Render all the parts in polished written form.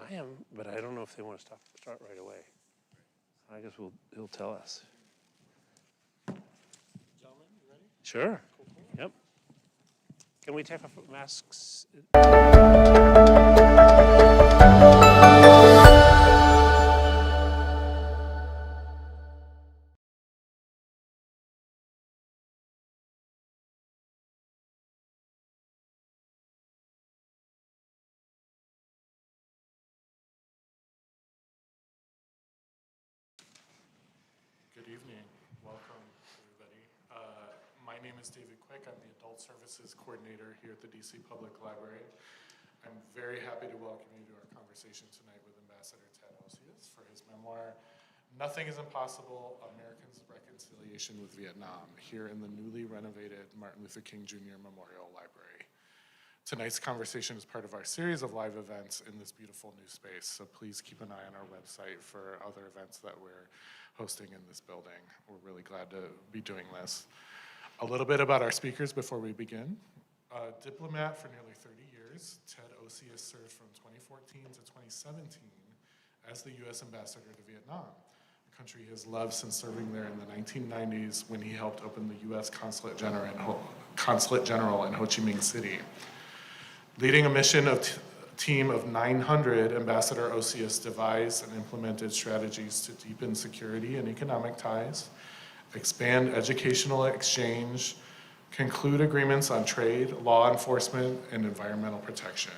I am, but I don't know if they want to start right away. I guess he'll tell us. Gentlemen, you ready? Sure. Cool. Yep. Can we take off masks? Good evening. Welcome, everybody. My name is David Quick. I'm the Adult Services Coordinator here at the DC Public Library. I'm very happy to welcome you to our conversation tonight with Ambassador Ted Osius for his memoir, Nothing is Impossible, Americans' Reconciliation with Vietnam, here in the newly renovated Martin Luther King Jr. Memorial Library. Tonight's conversation is part of our series of live events in this beautiful new space, so please keep an eye on our website for other events that we're hosting in this building. We're really glad to be doing this. A little bit about our speakers before we begin. Diplomat for nearly 30 years, Ted Osius served from 2014 to 2017 as the U.S. Ambassador to Vietnam, a country he has loved since serving there in the 1990s when he helped open the U.S. Consulate General in Ho Chi Minh City. Leading a team of 900, Ambassador Osius devised and implemented strategies to deepen security and economic ties, expand educational exchange, conclude agreements on trade, law enforcement, and environmental protection.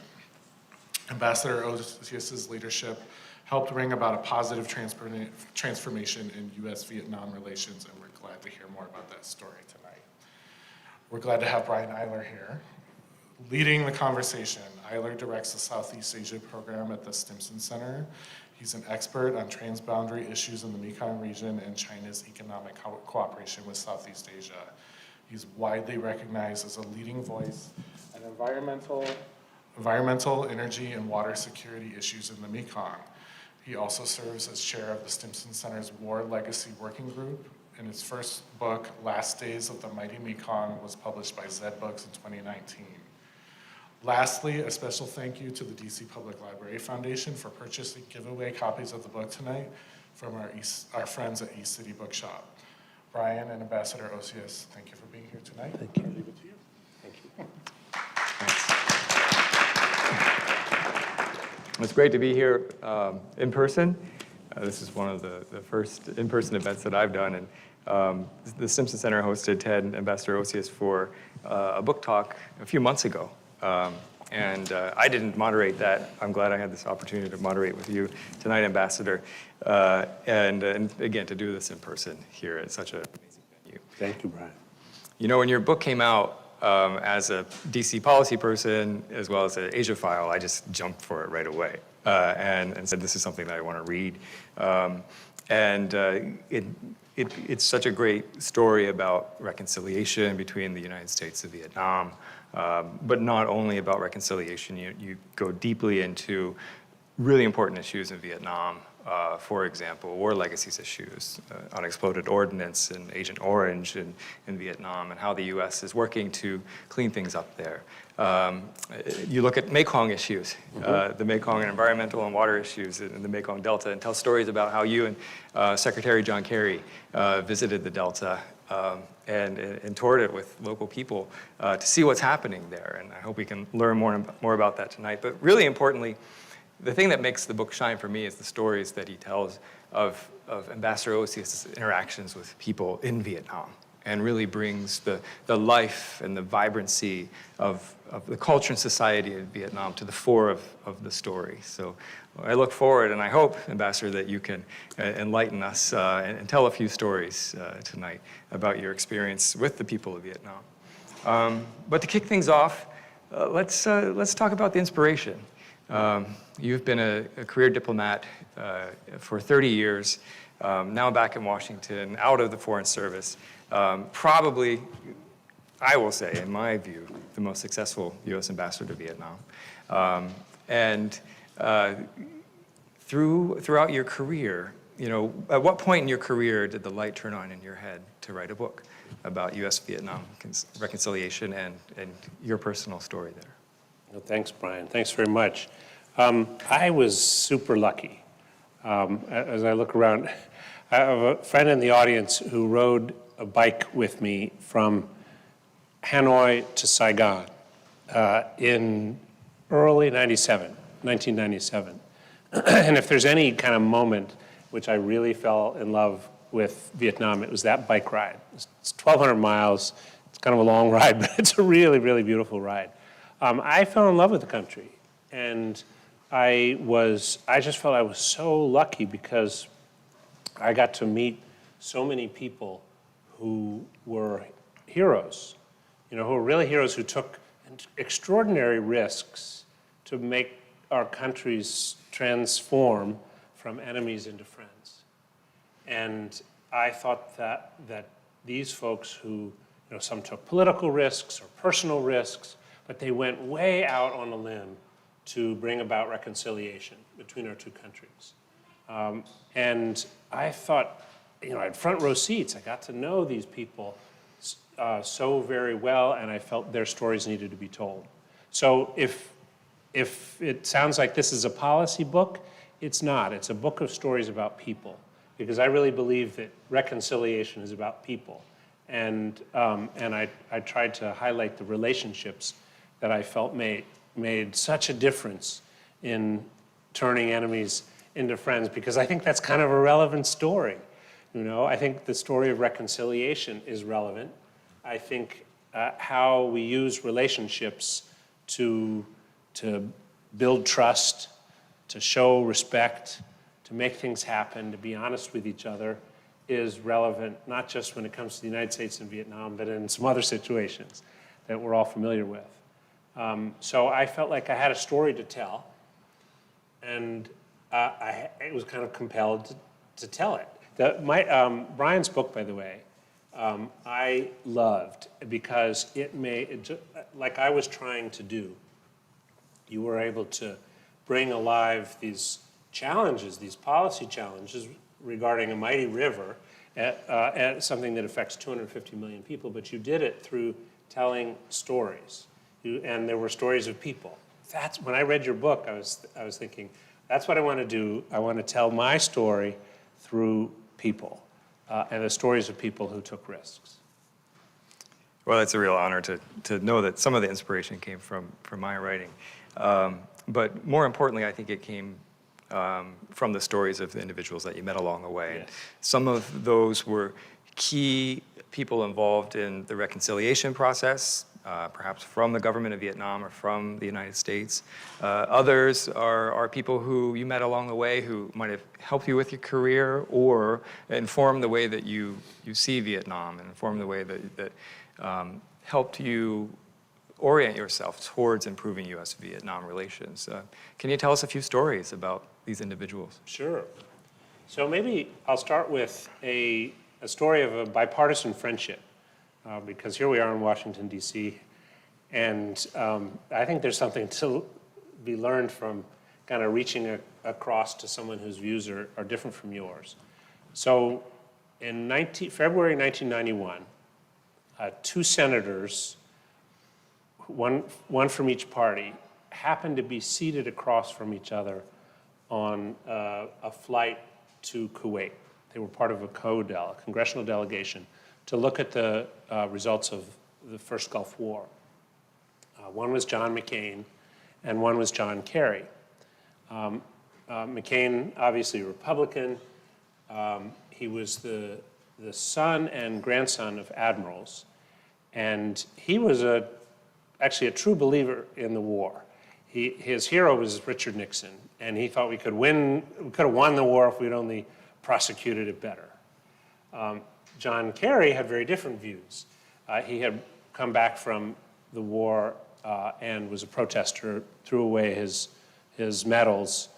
Ambassador Osius's leadership helped bring about a positive transformation in U.S.-Vietnam relations, and we're glad to hear more about that story tonight. We're glad to have Brian Eyler here. Leading the conversation, Eyler directs the Southeast Asia program at the Stimson Center. He's an expert on transboundary issues in the Mekong region and China's economic cooperation with Southeast Asia. He's widely recognized as a leading voice on environmental, energy, and water security issues in the Mekong. He also serves as chair of the Stimson Center's War Legacy Working Group, and his first book, Last Days of the Mighty Mekong, was published by Zed Books in 2019. Lastly, a special thank you to the DC Public Library Foundation for purchasing giveaway copies of the book tonight from our friends at East City Bookshop. Brian and Ambassador Osius, thank you for being here tonight. Thank you. I'll leave it to you. Thank you. It's great to be here in person. This is one of the first in-person events that I've done, and the Stimson Center hosted Ted and Ambassador Osius for a book talk a few months ago. I didn't moderate that. I'm glad I had this opportunity to moderate with you tonight, Ambassador, and again, to do this in person here at such an amazing venue. Thank you, Brian. You know, when your book came out, as a DC policy person, as well as an Asia-phile, I just jumped for it right away and said, this is something that I want to read. It's such a great story about reconciliation between the United States and Vietnam, but not only about reconciliation. You go deeply into really important issues in Vietnam. For example, war legacies issues, unexploded ordnance and Agent Orange in Vietnam, and how the U.S. is working to clean things up there. You look at Mekong issues, the Mekong and environmental and water issues in the Mekong Delta, and tell stories about how you and Secretary John Kerry visited the Delta and toured it with local people to see what's happening there. And I hope we can learn more about that tonight. But really importantly, the thing that makes the book shine for me is the stories that he tells of Ambassador Osius' interactions with people in Vietnam, and really brings the life and the vibrancy of the culture and society of Vietnam to the fore of the story. So I look forward, and I hope, Ambassador, that you can enlighten us and tell a few stories tonight about your experience with the people of Vietnam. But to kick things off, let's talk about the inspiration. You've been a career diplomat for 30 years, now back in Washington, out of the Foreign Service. Probably, I will say, in my view, the most successful U.S. ambassador to Vietnam. Throughout your career, you know, at what point in your career did the light turn on in your head to write a book about U.S.-Vietnam reconciliation and your personal story there? Well, thanks, Brian. Thanks very much. I was super lucky. As I look around, I have a friend in the audience who rode a bike with me from Hanoi to Saigon in early 1997. And if there's any kind of moment which I really fell in love with Vietnam, it was that bike ride. It's 1,200 miles. It's kind of a long ride, but it's a really, really beautiful ride. I fell in love with the country, and I just felt I was so lucky because I got to meet so many people who were heroes, who were really heroes, who took extraordinary risks to make our countries transform from enemies into friends. And I thought that these folks who, some took political risks or personal risks, but they went way out on a limb to bring about reconciliation between our two countries. And I thought, I had front row seats. I got to know these people so very well, and I felt their stories needed to be told. So if it sounds like this is a policy book, it's not. It's a book of stories about people, because I really believe that reconciliation is about people. And I tried to highlight the relationships that I felt made such a difference in turning enemies into friends, because I think that's kind of a relevant story. I think the story of reconciliation is relevant. I think how we use relationships to build trust, to show respect, to make things happen, to be honest with each other is relevant, not just when it comes to the United States and Vietnam, but in some other situations that we're all familiar with. So I felt like I had a story to tell, and I was kind of compelled to tell it. Brian's book, by the way, I loved because it made, like I was trying to do, you were able to bring alive these challenges, these policy challenges regarding a mighty river, at something that affects 250 million people, but you did it through telling stories. And there were stories of people. When I read your book, I was thinking, that's what I want to do. I want to tell my story through people, and the stories of people who took risks. Well, it's a real honor to know that some of the inspiration came from my writing. But more importantly, I think it came from the stories of the individuals that you met along the way. Yes. Some of those were key people involved in the reconciliation process, perhaps from the government of Vietnam or from the United States. Others are people who you met along the way who might have helped you with your career or informed the way that you see Vietnam and informed the way that helped you orient yourself towards improving U.S.-Vietnam relations. Can you tell us a few stories about these individuals? Sure. So maybe I'll start with a story of a bipartisan friendship, because here we are in Washington, D.C., and I think there's something to be learned from kind of reaching across to someone whose views are different from yours. So in February 1991, two senators, one from each party, happened to be seated across from each other on a flight to Kuwait. They were part of a congressional delegation to look at the results of the first Gulf War. One was John McCain, and one was John Kerry. McCain, obviously a Republican. He was the son and grandson of admirals, and he was actually a true believer in the war. His hero was Richard Nixon, and he thought we could have won the war if we'd only prosecuted it better. John Kerry had very different views. He had come back from the war and was a protester, threw away his medals,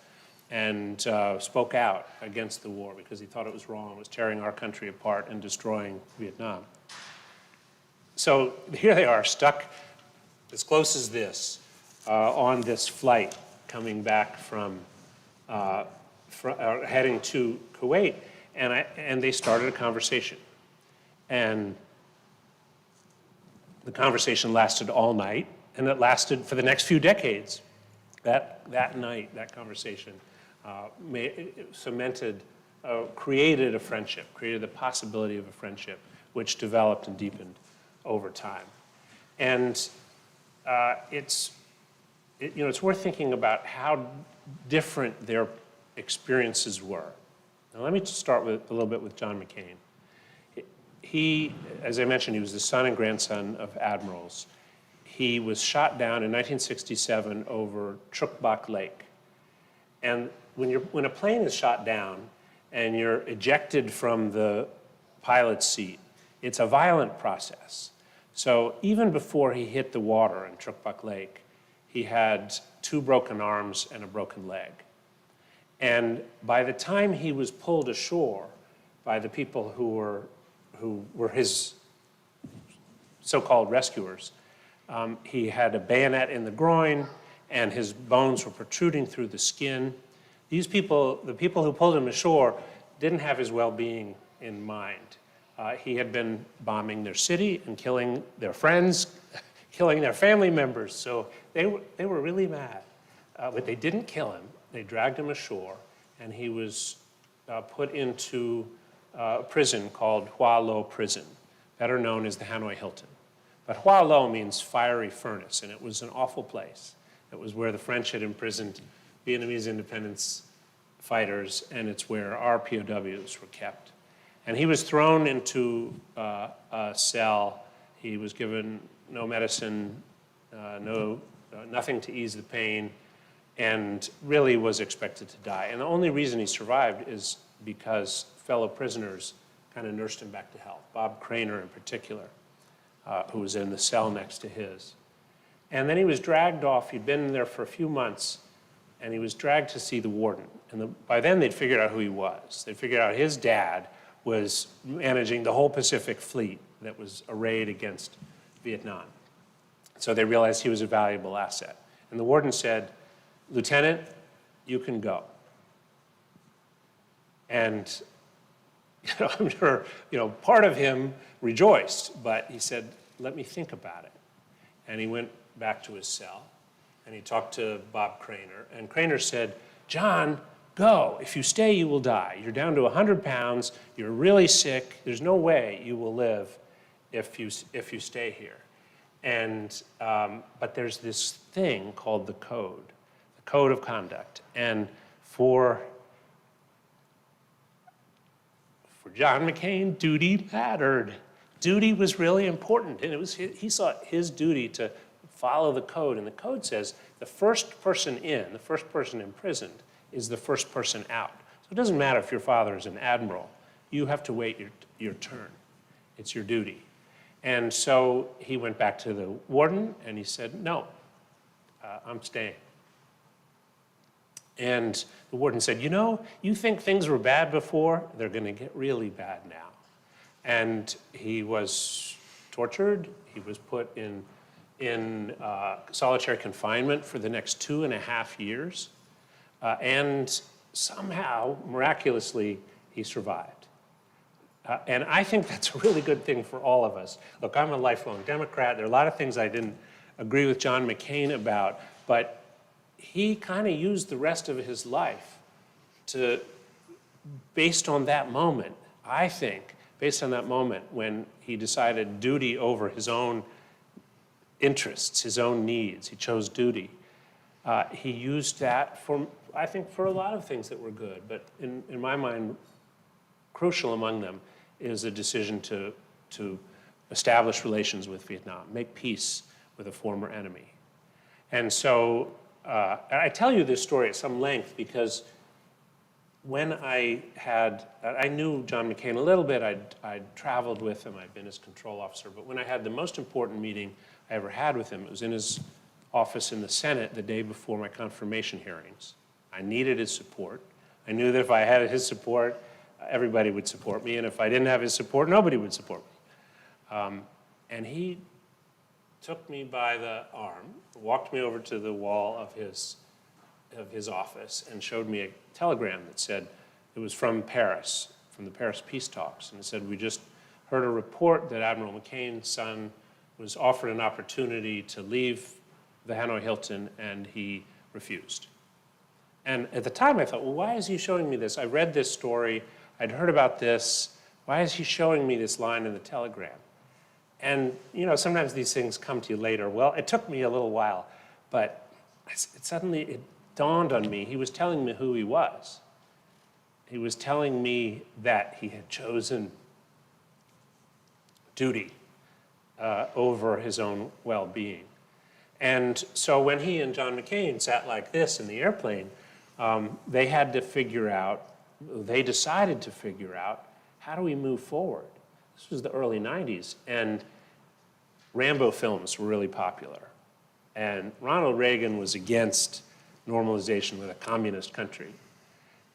and spoke out against the war because he thought it was wrong. It was tearing our country apart and destroying Vietnam. So here they are, stuck as close as this on this flight coming back from heading to Kuwait, and they started a conversation. And the conversation lasted all night, and it lasted for the next few decades. That night, that conversation cemented, created a friendship, created the possibility of a friendship, which developed and deepened over time. And it's worth thinking about how different their experiences were. Now, let me start with a little bit with John McCain. He, as I mentioned, he was the son and grandson of admirals. He was shot down in 1967 over Trukbak Lake. And when a plane is shot down and you're ejected from the pilot's seat, it's a violent process. So even before he hit the water in Trukbak Lake, he had 2 broken arms and a broken leg. And by the time he was pulled ashore by the people who were his so-called rescuers, he had a bayonet in the groin, and his bones were protruding through the skin. These people, the people who pulled him ashore, didn't have his well-being in mind. He had been bombing their city and killing their friends, killing their family members, so they were really mad. But they didn't kill him. They dragged him ashore, and he was put into a prison called Hoa Lo Prison, better known as the Hanoi Hilton. But Hoa Lo means fiery furnace, and it was an awful place. It was where the French had imprisoned Vietnamese independence fighters, and it's where our POWs were kept. And he was thrown into a cell. He was given no medicine, nothing to ease the pain, and really was expected to die. And the only reason he survived is because fellow prisoners kind of nursed him back to health, Bob Craner in particular, who was in the cell next to his. And then he was dragged off. He'd been there for a few months, and he was dragged to see the warden. And by then, they'd figured out who he was. They'd figured out his dad was managing the whole Pacific Fleet that was arrayed against Vietnam. So they realized he was a valuable asset. And the warden said, "Lieutenant, you can go." And I'm sure, part of him rejoiced, but he said, "Let me think about it." And he went back to his cell, and he talked to Bob Craner. And Craner said, "John, go. If you stay, you will die. You're down to 100 pounds. You're really sick. There's no way you will live if you stay here." And but there's this thing called the code of conduct. And for John McCain, duty mattered. Duty was really important, and he saw his duty to follow the code. And the code says the first person in, the first person imprisoned, is the first person out. So it doesn't matter if your father is an admiral. You have to wait your turn. It's your duty. And so he went back to the warden, and he said, "No, I'm staying." And the warden said, "You think things were bad before? They're going to get really bad now." And he was tortured. He was put in solitary confinement for the next 2.5 years. And somehow, miraculously, he survived. And I think that's a really good thing for all of us. Look, I'm a lifelong Democrat. There are a lot of things I didn't agree with John McCain about, but he kind of used the rest of his life based on that moment, I think, based on that moment when he decided duty over his own interests, his own needs. He chose duty. He used that I think, for a lot of things that were good, but in my mind, crucial among them is a decision to establish relations with Vietnam, make peace with a former enemy. And so I tell you this story at some length because when I knew John McCain a little bit. I'd traveled with him. I'd been his control officer. But when I had the most important meeting I ever had with him, it was in his office in the Senate the day before my confirmation hearings. I needed his support. I knew that if I had his support, everybody would support me. And if I didn't have his support, nobody would support me. And he took me by the arm, walked me over to the wall of his office, and showed me a telegram that said it was from Paris, from the Paris peace talks. And it said, "We just heard a report that Admiral McCain's son was offered an opportunity to leave the Hanoi Hilton, and he refused. And at the time I thought, well, why is he showing me this? I read this story, I'd heard about this, why is he showing me this line in the telegram? And sometimes these things come to you later. Well, it took me a little while, but suddenly it dawned on me, he was telling me who he was. He was telling me that he had chosen duty over his own well-being. And so when he and John McCain sat like this in the airplane, they had to figure out, they decided to figure out, how do we move forward? This was the early 90s, and Rambo films were really popular. And Ronald Reagan was against normalization with a communist country.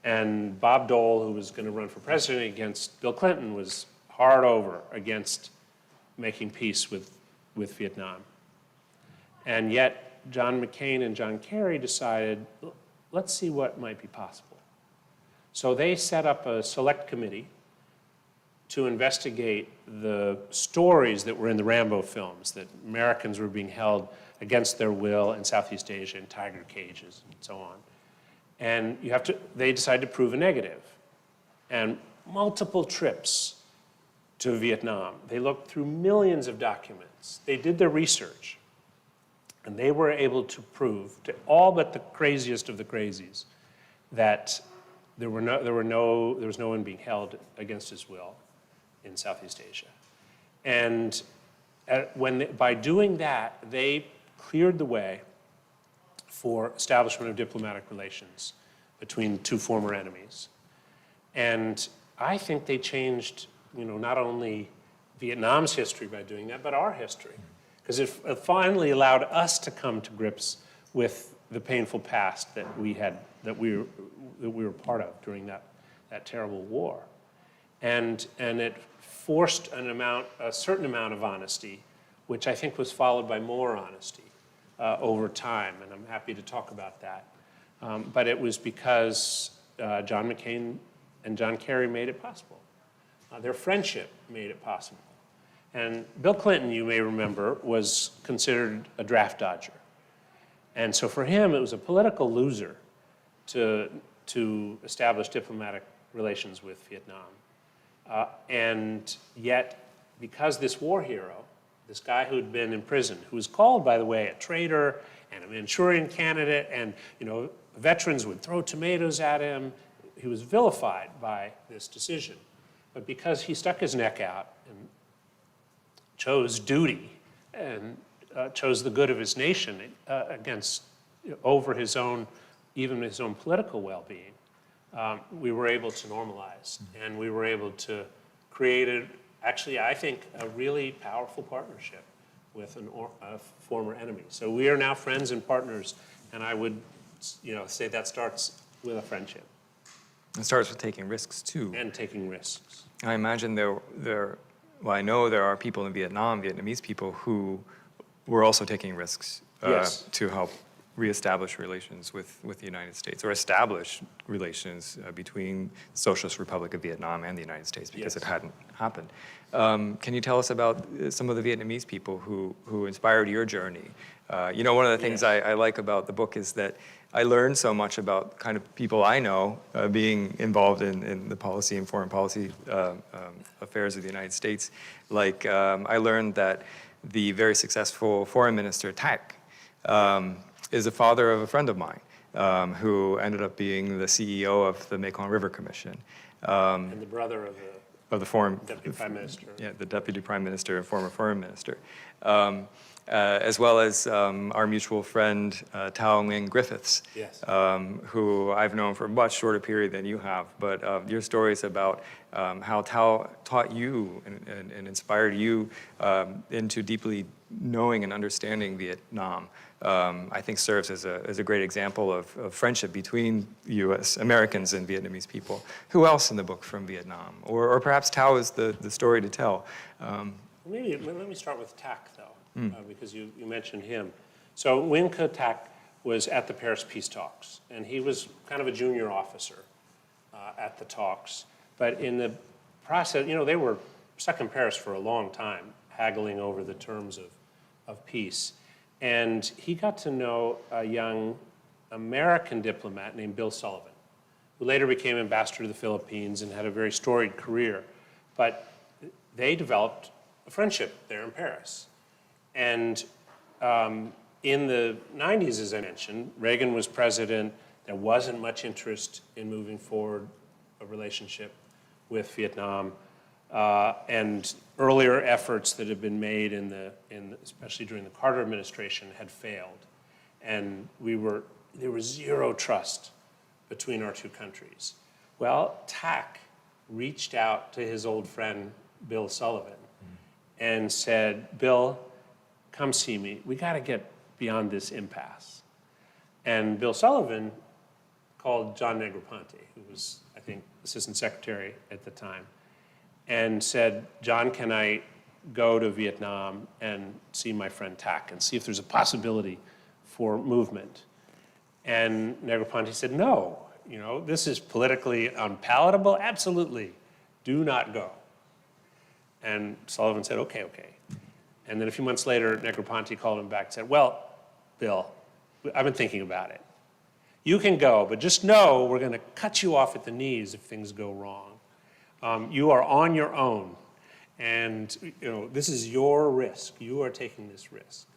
And Bob Dole, who was going to run for president against Bill Clinton, was hard over against making peace with Vietnam. And yet, John McCain and John Kerry decided, let's see what might be possible. So they set up a select committee to investigate the stories that were in the Rambo films, that Americans were being held against their will in Southeast Asia in tiger cages and so on. And they decided to prove a negative. And multiple trips to Vietnam. They looked through millions of documents. They did their research. And they were able to prove to all but the craziest of the crazies that there was no one being held against his will in Southeast Asia. And by doing that, they cleared the way for establishment of diplomatic relations between two former enemies. And I think they changed, not only Vietnam's history by doing that, but our history. Because it finally allowed us to come to grips with the painful past that we were part of during that terrible war. And it forced a certain amount of honesty, which I think was followed by more honesty over time, and I'm happy to talk about that. But it was because John McCain and John Kerry made it possible. Their friendship made it possible. And Bill Clinton, you may remember, was considered a draft dodger. And so for him, it was a political loser to establish diplomatic relations with Vietnam. And yet, because this war hero, this guy who'd been in prison, who was called, by the way, a traitor and a Manchurian candidate, and veterans would throw tomatoes at him, he was vilified by this decision. But because he stuck his neck out and chose duty and chose the good of his nation over even his own political well-being, we were able to normalize, and we were able to create I think, a really powerful partnership with a former enemy. So we are now friends and partners, and I would, say that starts with a friendship. It starts with taking risks too. And taking risks. I imagine I know there are people in Vietnam, Vietnamese people, who were also taking risks Yes. to help reestablish relations with the United States, or establish relations between the Socialist Republic of Vietnam and the United States, because Yes. it hadn't happened. Can you tell us about some of the Vietnamese people who inspired your journey? One of the things Yes. I like about the book is that I learned so much about kind of people I know being involved in the policy and foreign policy affairs of the United States. Like, I learned that the very successful foreign minister, Tak, is the father of a friend of mine who ended up being the CEO of the Mekong River Commission. And the brother Of the foreign Deputy Prime Minister. Yeah, the Deputy Prime Minister and former Foreign Minister. As well as our mutual friend, Tao Nguyen Griffiths, Yes. who I've known for a much shorter period than you have. But your stories about how Tao taught you and inspired you into deeply knowing and understanding Vietnam, I think serves as a great example of friendship between U.S. Americans and Vietnamese people. Who else in the book from Vietnam? Or perhaps Tao is the story to tell. Maybe let me start with Tak, though, because you mentioned him. So Nguyen Co Tak was at the Paris peace talks, and he was kind of a junior officer at the talks. But in the process, they were stuck in Paris for a long time, haggling over the terms of peace. And he got to know a young American diplomat named Bill Sullivan, who later became ambassador to the Philippines and had a very storied career. But they developed a friendship there in Paris. And in the 90s, as I mentioned, Reagan was president. There wasn't much interest in moving forward a relationship with Vietnam. And earlier efforts that had been made especially during the Carter administration had failed. And there was zero trust between our two countries. Well, TAC reached out to his old friend, Bill Sullivan, and said, Bill, come see me. We got to get beyond this impasse. And Bill Sullivan called John Negroponte, who was, I think, assistant secretary at the time, and said, John, can I go to Vietnam and see my friend TAC and see if there's a possibility for movement? And Negroponte said, no, this is politically unpalatable. Absolutely, do not go. And Sullivan said, okay. And then a few months later, Negroponte called him back and said, well, Bill, I've been thinking about it. You can go, but just know we're going to cut you off at the knees if things go wrong. You are on your own, and this is your risk. You are taking this risk.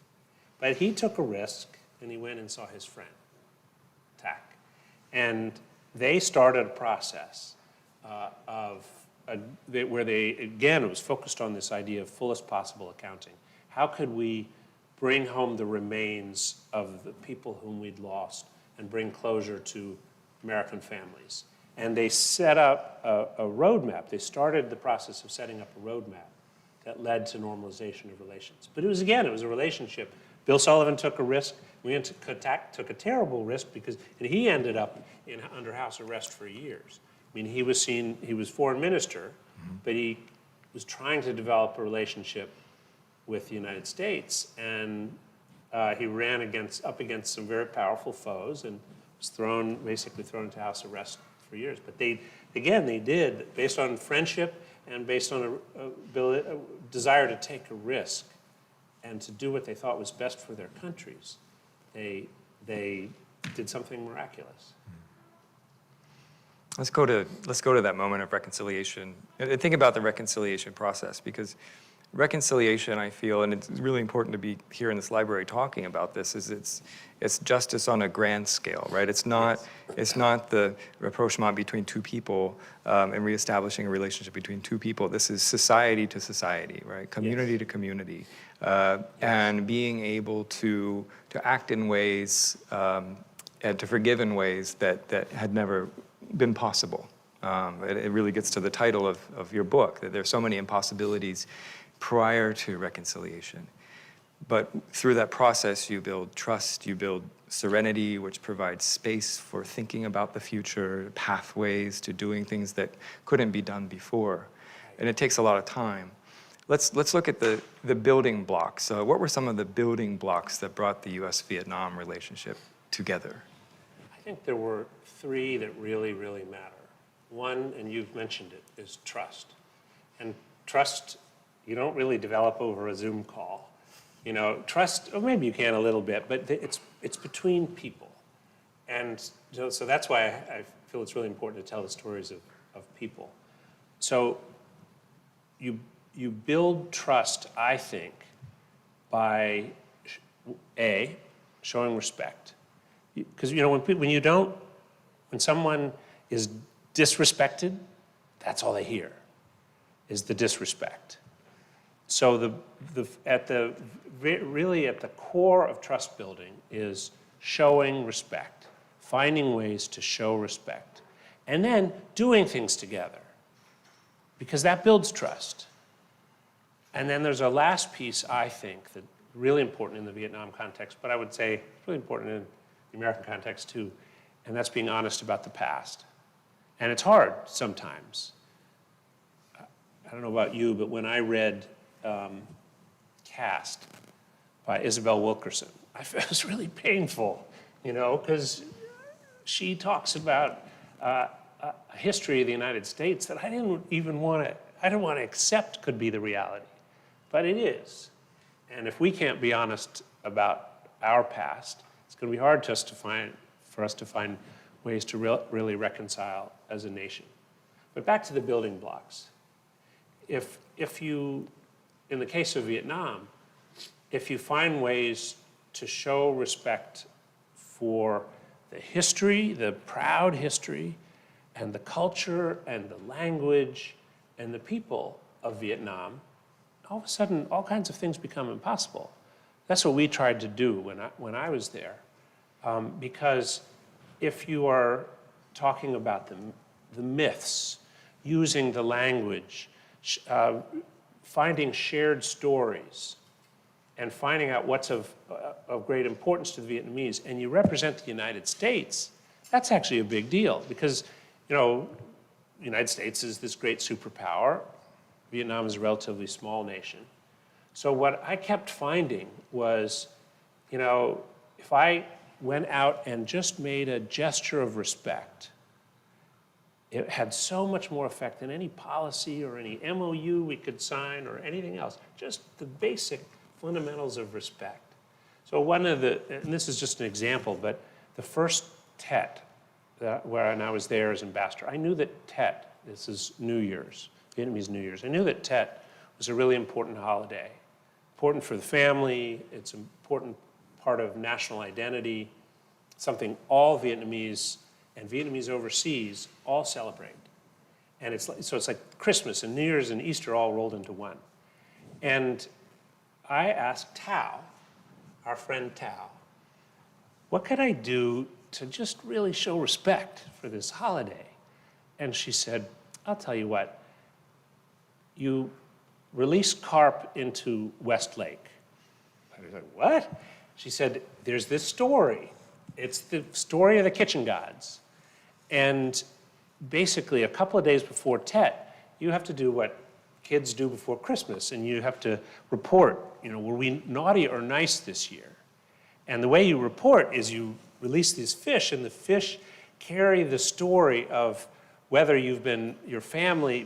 But he took a risk, and he went and saw his friend, TAC. And they started a process where they, again, it was focused on this idea of fullest possible accounting. How could we bring home the remains of the people whom we'd lost and bring closure to American families? And they set up a roadmap. They started the process of setting up a roadmap that led to normalization of relations. But it was a relationship. Bill Sullivan took a risk. TAC took a terrible risk because he ended up under house arrest for years. I mean, he was foreign minister, but he was trying to develop a relationship with the United States, and he ran up against some very powerful foes and was basically thrown into house arrest for years. But they did, based on friendship and based on a desire to take a risk and to do what they thought was best for their countries, they did something miraculous. Let's go to that moment of reconciliation. And think about the reconciliation process, because reconciliation, I feel, and it's really important to be here in this library talking about this, is it's justice on a grand scale, right? It's not the rapprochement between two people and reestablishing a relationship between two people. This is society to society, right? Community to community, and being able to act in ways and to forgive in ways that had never been possible. It really gets to the title of your book, that there's so many impossibilities prior to reconciliation. But through that process, you build trust, you build serenity, which provides space for thinking about the future, pathways to doing things that couldn't be done before. And it takes a lot of time. Let's look at the building blocks. What were some of the building blocks that brought the U.S.-Vietnam relationship together? I think there were three that really, really matter. One, and you've mentioned it, is trust. And trust, you don't really develop over a Zoom call. Trust, or maybe you can a little bit, but it's between people. And so that's why I feel it's really important to tell the stories of people. So you build trust, I think, by showing respect. Because when someone is disrespected, that's all they hear, is the disrespect. So really at the core of trust building is showing respect, finding ways to show respect, and then doing things together, because that builds trust. And then there's a last piece, I think, that's really important in the Vietnam context, but I would say it's really important in the American context too, and that's being honest about the past. And it's hard sometimes. I don't know about you, but when I read Caste by Isabel Wilkerson, it was really painful, because she talks about a history of the United States that I didn't want to accept could be the reality, but it is. And if we can't be honest about our past, it's going to be hard for for us to find ways to really reconcile as a nation. But back to the building blocks. If you, in the case of Vietnam, if you find ways to show respect for the history, the proud history, and the culture, and the language, and the people of Vietnam, all of a sudden, all kinds of things become impossible. That's what we tried to do when I was there. Because if you are talking about the myths, using the language, finding shared stories, and finding out what's of great importance to the Vietnamese, and you represent the United States, that's actually a big deal because, the United States is this great superpower. Vietnam is a relatively small nation. So what I kept finding was, if I went out and just made a gesture of respect, it had so much more effect than any policy or any MOU we could sign or anything else. Just the basic fundamentals of respect. So and this is just an example, but the first Tet, when I was there as ambassador, I knew that Tet, this is New Year's, Vietnamese New Year's, I knew that Tet was a really important holiday. Important for the family, it's an important part of national identity, something all Vietnamese and Vietnamese overseas all celebrate. And so it's like Christmas and New Year's and Easter all rolled into one. And I asked Tao, our friend Tao, what could I do to just really show respect for this holiday? And she said, I'll tell you what, you release carp into Westlake. I was like, what? She said, there's this story. It's the story of the kitchen gods. And basically, a couple of days before Tet, you have to do what kids do before Christmas, and you have to report, were we naughty or nice this year? And the way you report is you release these fish, and the fish carry the story of whether your family,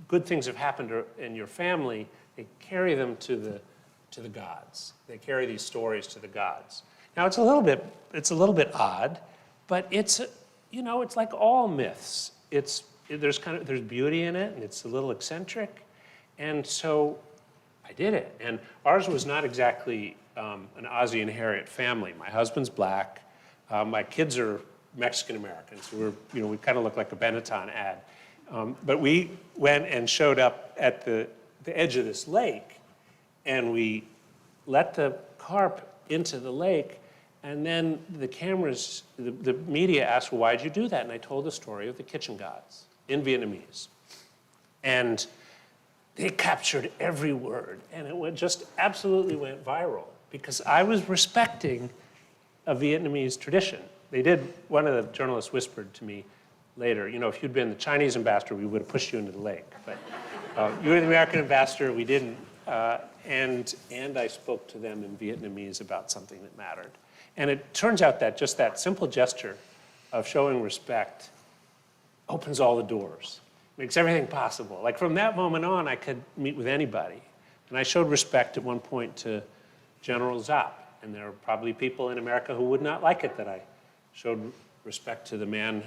good things have happened in your family, they carry them to the gods. They carry these stories to the gods. Now it's a little bit odd, but it's like all myths. There's beauty in it, and it's a little eccentric, and so I did it. And ours was not exactly an Ozzie and Harriet family. My husband's black. My kids are Mexican Americans. We kind of look like a Benetton ad. But we went and showed up at the edge of this lake, and we let the carp into the lake, and then the cameras, the media asked, well, why'd you do that? And I told the story of the kitchen gods in Vietnamese. And they captured every word, and it just absolutely went viral because I was respecting a Vietnamese tradition. One of the journalists whispered to me later, if you'd been the Chinese ambassador, we would have pushed you into the lake. But you were the American ambassador, we didn't. And I spoke to them in Vietnamese about something that mattered. And it turns out that just that simple gesture of showing respect opens all the doors, makes everything possible. Like from that moment on, I could meet with anybody. And I showed respect at one point to General Zapp. And there are probably people in America who would not like it that I showed respect to the man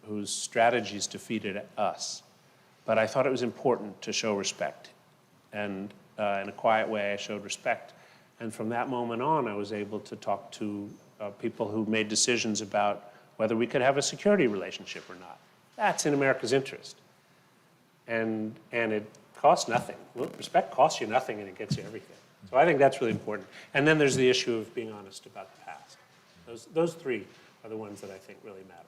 whose strategies defeated us. But I thought it was important to show respect. And in a quiet way, I showed respect. And from that moment on, I was able to talk to people who made decisions about whether we could have a security relationship or not. That's in America's interest. And it costs nothing. Respect costs you nothing, and it gets you everything. So I think that's really important. And then there's the issue of being honest about the past. Those three are the ones that I think really matter.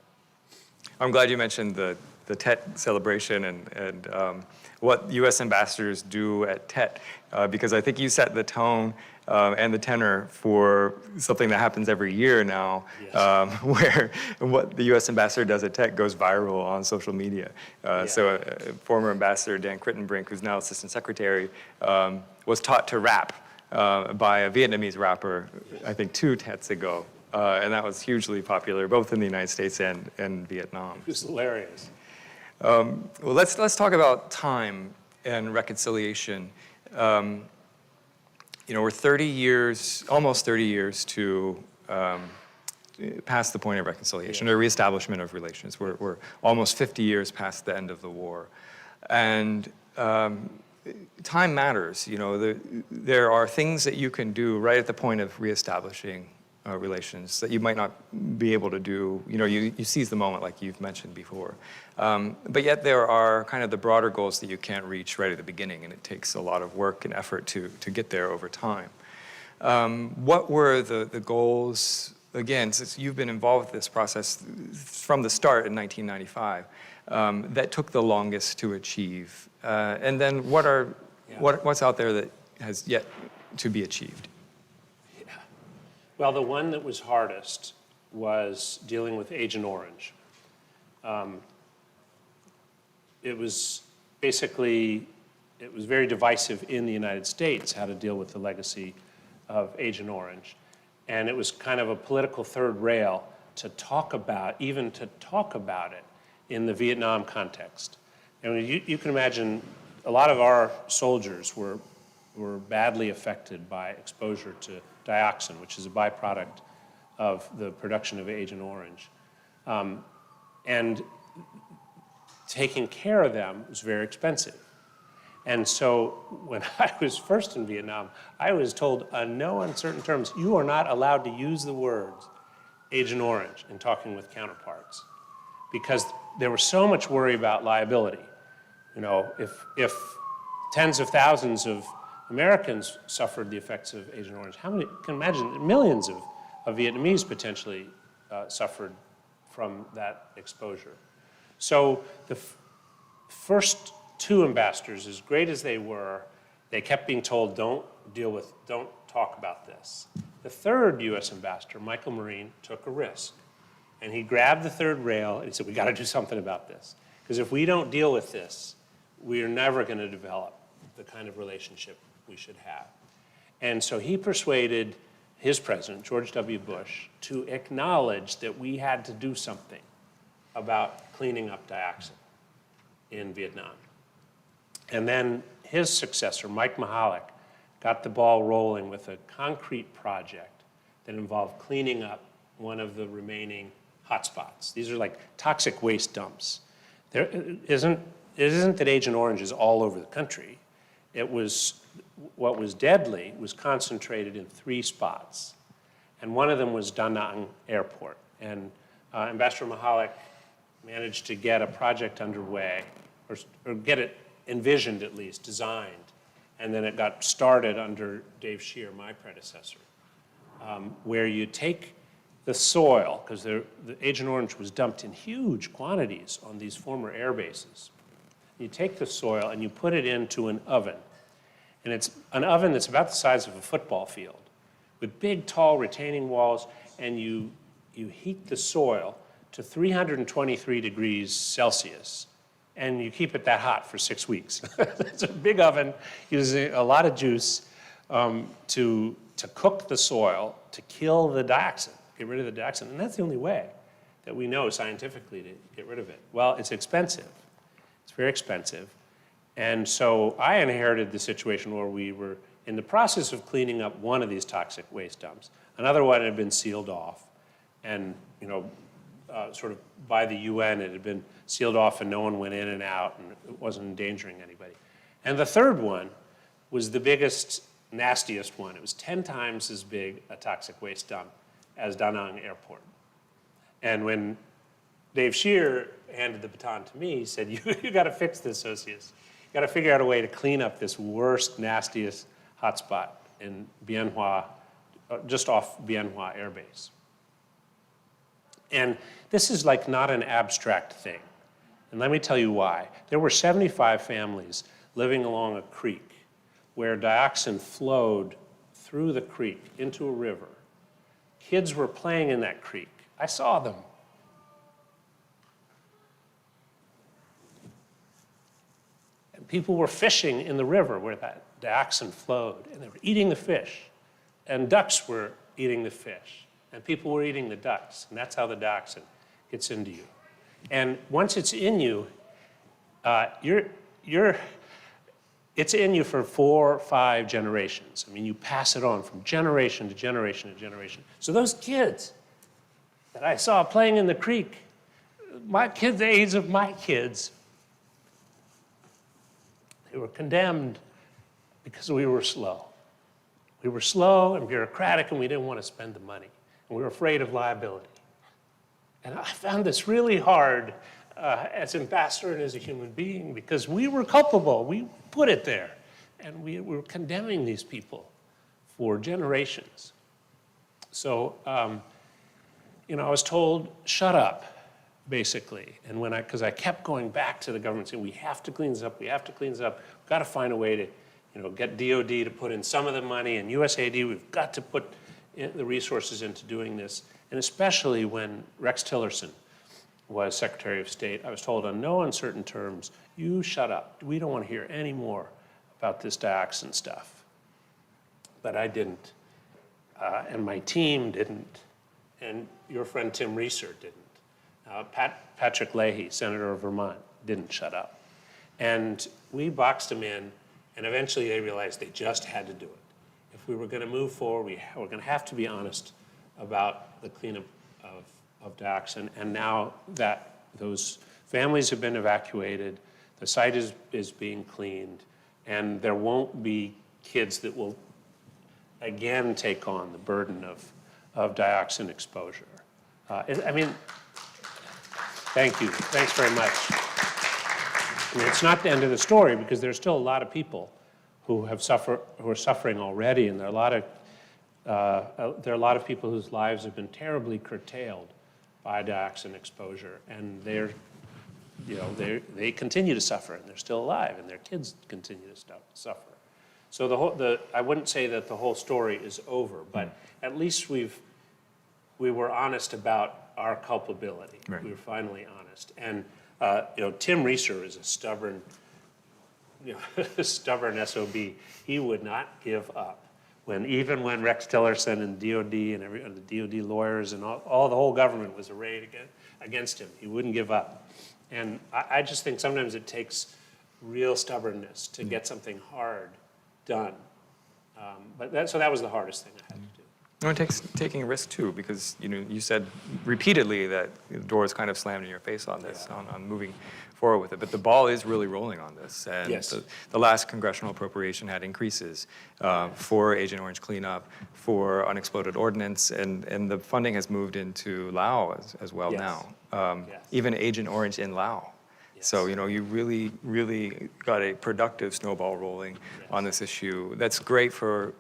I'm glad you mentioned the Tet celebration and what U.S. ambassadors do at Tet, because I think you set the tone and the tenor for something that happens every year now, yes. Where what the U.S. ambassador does at Tet goes viral on social media. Yeah. So former ambassador Dan Crittenbrink, who's now assistant secretary, was taught to rap by a Vietnamese rapper, I think 2 Tets ago. And that was hugely popular, both in the United States and Vietnam. It was hilarious. Well, let's talk about time and reconciliation. We're 30 years, almost 30 years to past the point of reconciliation or reestablishment of relations. We're almost 50 years past the end of the war. And time matters. You know, there are things that you can do right at the point of reestablishing relations that you might not be able to do. You know, you seize the moment like you've mentioned before. But yet there are kind of the broader goals that you can't reach right at the beginning, and it takes a lot of work and effort to get there over time. What were the goals, again, since you've been involved with this process from the start in 1995, that took the longest to achieve? And then what's out there that has yet to be achieved? Yeah. Well, the one that was hardest was dealing with Agent Orange. It was very divisive in the United States how to deal with the legacy of Agent Orange. And it was kind of a political third rail to talk about it in the Vietnam context. And you can imagine a lot of our soldiers were badly affected by exposure to dioxin, which is a byproduct of the production of Agent Orange. And taking care of them was very expensive. And so when I was first in Vietnam, I was told on no uncertain terms, you are not allowed to use the words Agent Orange in talking with counterparts, because there was so much worry about liability. You know, if tens of thousands of Americans suffered the effects of Agent Orange, how many, you can imagine millions of Vietnamese potentially suffered from that exposure. So the first two ambassadors, as great as they were, they kept being told, don't talk about this. The third US ambassador, Michael Marine, took a risk. And he grabbed the third rail and he said, we gotta do something about this. Because if we don't deal with this, we are never gonna develop the kind of relationship we should have. And so he persuaded his president, George W. Bush, to acknowledge that we had to do something about cleaning up dioxin in Vietnam. And then his successor, Mike Mahalik, got the ball rolling with a concrete project that involved cleaning up one of the remaining hotspots. These are like toxic waste dumps. It isn't that Agent Orange is all over the country. What was deadly was concentrated in 3 spots. And one of them was Da Nang Airport. And Ambassador Mahalik managed to get a project underway, or get it envisioned at least, designed, and then it got started under Dave Scheer, my predecessor, where you take the soil, because the Agent Orange was dumped in huge quantities on these former air bases. You take the soil and you put it into an oven, and it's an oven that's about the size of a football field, with big, tall retaining walls, and you heat the soil to 323 degrees Celsius, and you keep it that hot for 6 weeks. It's a big oven, using a lot of juice to cook the soil, to kill the dioxin, get rid of the dioxin. And that's the only way that we know scientifically to get rid of it. Well, it's expensive. It's very expensive. And so I inherited the situation where we were in the process of cleaning up one of these toxic waste dumps. Another one had been sealed off, and sort of by the UN, it had been sealed off and no one went in and out, and it wasn't endangering anybody. And the third one was the biggest, nastiest one. It was 10 times as big a toxic waste dump as Da Nang Airport. And when Dave Scheer handed the baton to me, he said, you gotta fix this, Osius. You gotta figure out a way to clean up this worst, nastiest hotspot in Bien Hoa, just off Bien Hoa Air Base. And this is like not an abstract thing. And let me tell you why. There were 75 families living along a creek where dioxin flowed through the creek into a river. Kids were playing in that creek. I saw them. And people were fishing in the river where that dioxin flowed, and they were eating the fish. And ducks were eating the fish. And people were eating the ducks, and that's how the dioxin gets into you. And once it's in you, it's in you for 4 or 5 generations. I mean, you pass it on from generation to generation to generation. So those kids, that I saw playing in the creek, my kids, the age of my kids, they were condemned because we were slow. We were slow and bureaucratic, and we didn't want to spend the money. And we were afraid of liability. And I found this really hard as ambassador and as a human being, because we were culpable. We put it there. And we were condemning these people for generations. So, you know, I was told, shut up, basically. And because I kept going back to the government saying, we have to clean this up, we have to clean this up. We've got to find a way to, you know, get DOD to put in some of the money, and USAID, we've got to put the resources into doing this. And especially when Rex Tillerson was Secretary of State, I was told on no uncertain terms, you shut up. We don't want to hear any more about this dioxin stuff. But I didn't, and my team didn't, and your friend Tim Reeser didn't. Patrick Leahy, Senator of Vermont, didn't shut up. And we boxed them in, and eventually they realized they just had to do it. If we were going to move forward, we were going to have to be honest about the cleanup of dioxin. And now that those families have been evacuated, the site is being cleaned, and there won't be kids that will again take on the burden of dioxin exposure. I mean, thank you. Thanks very much. I mean, it's not the end of the story, because there's still a lot of people who are suffering already, and there are a lot of people whose lives have been terribly curtailed by dioxin exposure, and they continue to suffer, and they're still alive, and their kids continue to suffer. So I wouldn't say that the whole story is over, but at least we were honest about our culpability. Right. We were finally honest, and you know, Tim Reeser is a stubborn, stubborn SOB. He would not give up. Even when Rex Tillerson and DOD and the DOD lawyers and all the whole government was arrayed against him, he wouldn't give up. And I just think sometimes it takes real stubbornness to get something hard done. So that was the hardest thing I had to do. No, it takes taking a risk too, because you said repeatedly that the door is kind of slammed in your face on this, on moving forward with it. But the ball is really rolling on this, and yes. the last congressional appropriation had increases for Agent Orange cleanup, for unexploded ordnance, and the funding has moved into Lao as well yes. now. Yes. Even Agent Orange in Lao. Yes. So you really, really got a productive snowball rolling yes. on this issue. That's great for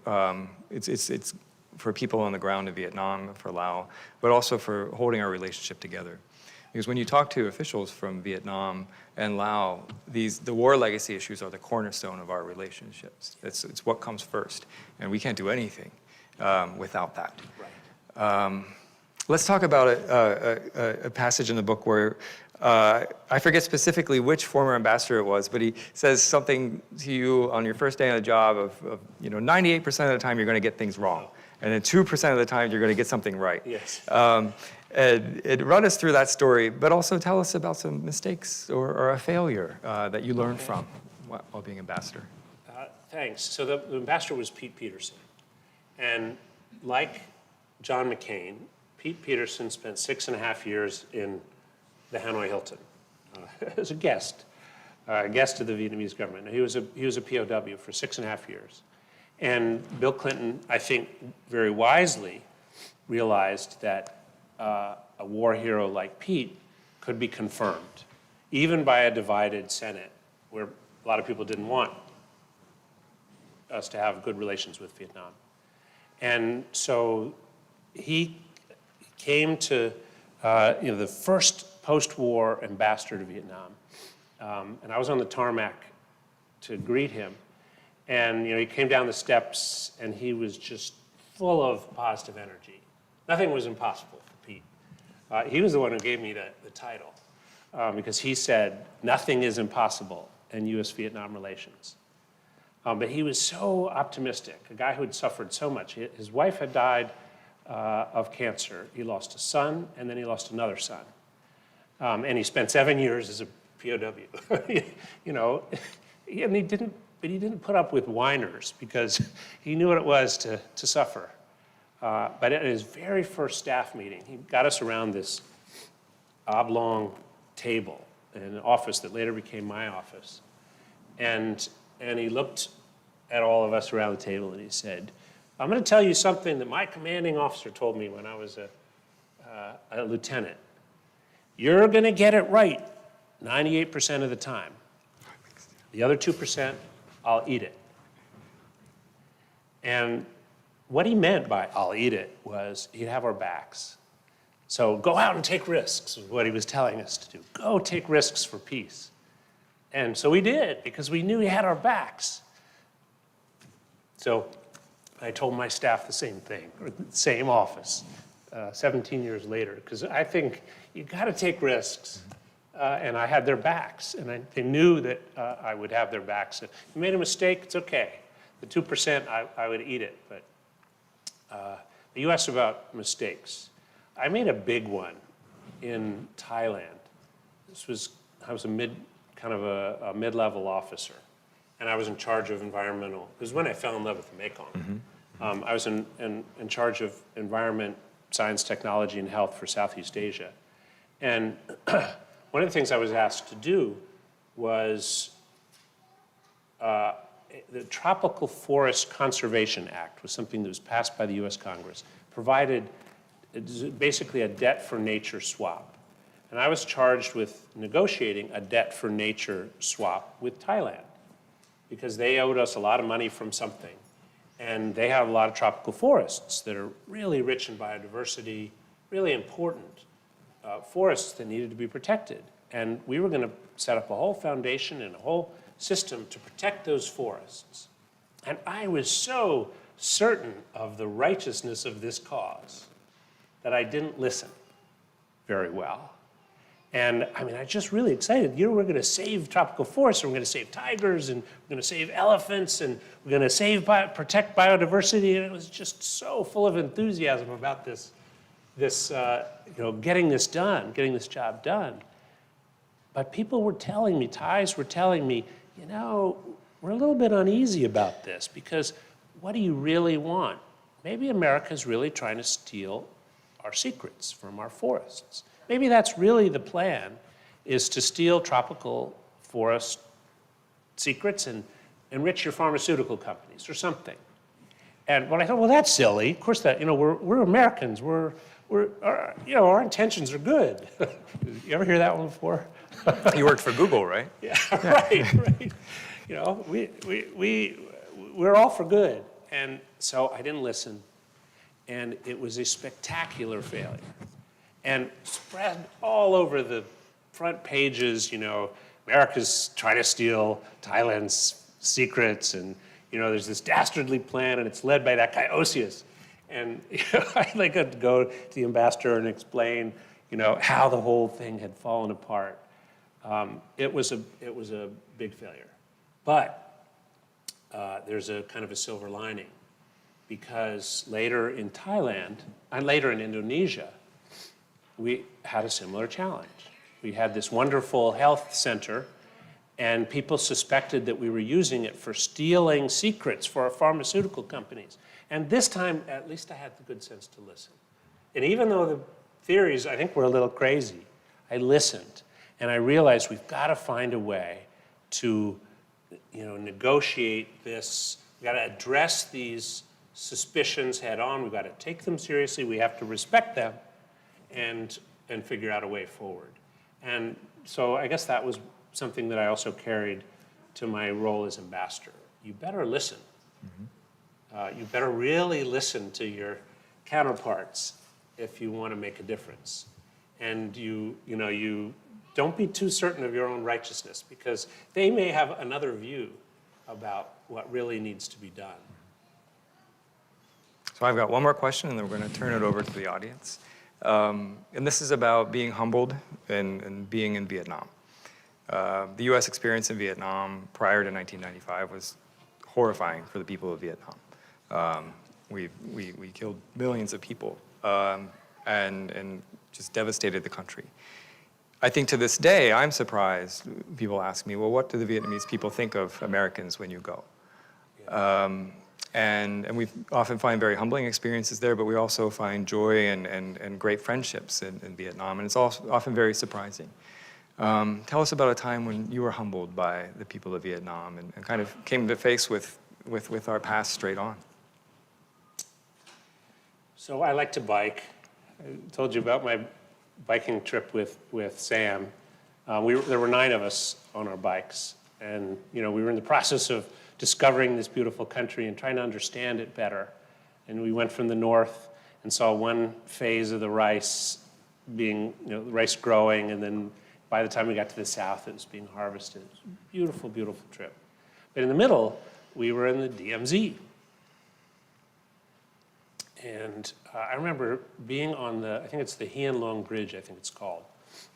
it's for people on the ground in Vietnam, for Laos, but also for holding our relationship together. Because when you talk to officials from Vietnam and Laos, the war legacy issues are the cornerstone of our relationships. It's what comes first, and we can't do anything without that. Right. Let's talk about a passage in the book where I forget specifically which former ambassador it was, but he says something to you on your first day on the job of 98% of the time you're going to get things wrong. And then 2% of the time, you're going to get something right. Yes. And run us through that story, but also tell us about some mistakes or a failure that you learned from while being ambassador. Thanks. So the ambassador was Pete Peterson. And like John McCain, Pete Peterson spent 6.5 years in the Hanoi Hilton as a guest of the Vietnamese government. He was a POW for 6.5 years. And Bill Clinton, I think, very wisely realized that a war hero like Pete could be confirmed, even by a divided Senate, where a lot of people didn't want us to have good relations with Vietnam. And so he came to the first post-war ambassador to Vietnam, and I was on the tarmac to greet him. And he came down the steps, and he was just full of positive energy. Nothing was impossible for Pete. He was the one who gave me the title, because he said, nothing is impossible in U.S.-Vietnam relations. But he was so optimistic, a guy who had suffered so much. His wife had died of cancer. He lost a son, and then he lost another son. And he spent 7 years as a POW. And he didn't put up with whiners, because he knew what it was to suffer. But at his very first staff meeting, he got us around this oblong table in an office that later became my office. And he looked at all of us around the table and he said, I'm going to tell you something that my commanding officer told me when I was a lieutenant. You're going to get it right 98% of the time. The other 2%, I'll eat it. And what he meant by I'll eat it was he'd have our backs. So go out and take risks was what he was telling us to do. Go take risks for peace. And so we did because we knew he had our backs. So I told my staff the same thing, or the same office, 17 years later, because I think you got to take risks. And I had their backs, and they knew that I would have their backs. If you made a mistake, it's okay. The 2%, I would eat it. But you asked about mistakes. I made a big one in Thailand. I was a mid-level officer, and I was in charge of environmental. It was when I fell in love with the Mekong. I was in charge of environment, science, technology, and health for Southeast Asia. And one of the things I was asked to do was the Tropical Forest Conservation Act was something that was passed by the US Congress, provided basically a debt for nature swap. And I was charged with negotiating a debt for nature swap with Thailand because they owed us a lot of money from something. And they have a lot of tropical forests that are really rich in biodiversity, really important forests that needed to be protected. And we were going to set up a whole foundation and a whole system to protect those forests. And I was so certain of the righteousness of this cause that I didn't listen very well. And I mean, I was just really excited. You know, we're going to save tropical forests, and we're going to save tigers, and we're going to save elephants, and we're going to protect biodiversity. And it was just so full of enthusiasm about this getting this done, getting this job done. But people were telling me, Thais were telling me, you know, we're a little bit uneasy about this because what do you really want? Maybe America's really trying to steal our secrets from our forests. Maybe that's really the plan, is to steal tropical forest secrets and enrich your pharmaceutical companies or something. And when I thought, well, that's silly. Of course, that we're Americans. Our intentions are good. You ever hear that one before? You worked for Google, right? Yeah, right. You know, we're all for good. And so I didn't listen. And it was a spectacular failure. And spread all over the front pages, you know, America's trying to steal Thailand's secrets, and, you know, there's this dastardly plan, and it's led by that guy Osius. And I got to go to the ambassador and explain, you know, how the whole thing had fallen apart. It was a big failure. But there's a kind of a silver lining, because later in Thailand, and later in Indonesia, we had a similar challenge. We had this wonderful health center, and people suspected that we were using it for stealing secrets for our pharmaceutical companies. And this time, at least I had the good sense to listen. And even though the theories, I think, were a little crazy, I listened. And I realized we've got to find a way to, you know, negotiate this. We've got to address these suspicions head on. We've got to take them seriously. We have to respect them and figure out a way forward. And so I guess that was something that I also carried to my role as ambassador. You better listen. You better really listen to your counterparts if you want to make a difference. And you don't be too certain of your own righteousness, because they may have another view about what really needs to be done. So I've got one more question, and then we're going to turn it over to the audience. And this is about being humbled and being in Vietnam. The U.S. experience in Vietnam prior to 1995 was horrifying for the people of Vietnam. We killed millions of people and just devastated the country. I think to this day, I'm surprised. People ask me, well, what do the Vietnamese people think of Americans when you go? And we often find very humbling experiences there, but we also find joy and great friendships in Vietnam, and it's also often very surprising. Tell us about a time when you were humbled by the people of Vietnam and kind of came to face with our past straight on. So I like to bike. I told you about my biking trip with Sam. There were 9 of us on our bikes, and we were in the process of discovering this beautiful country and trying to understand it better. And we went from the north and saw one phase of the rice being, the rice growing, and then by the time we got to the south, it was being harvested. It was a beautiful, beautiful trip. But in the middle, we were in the DMZ. And I remember being on I think it's the Hien Long Bridge, I think it's called.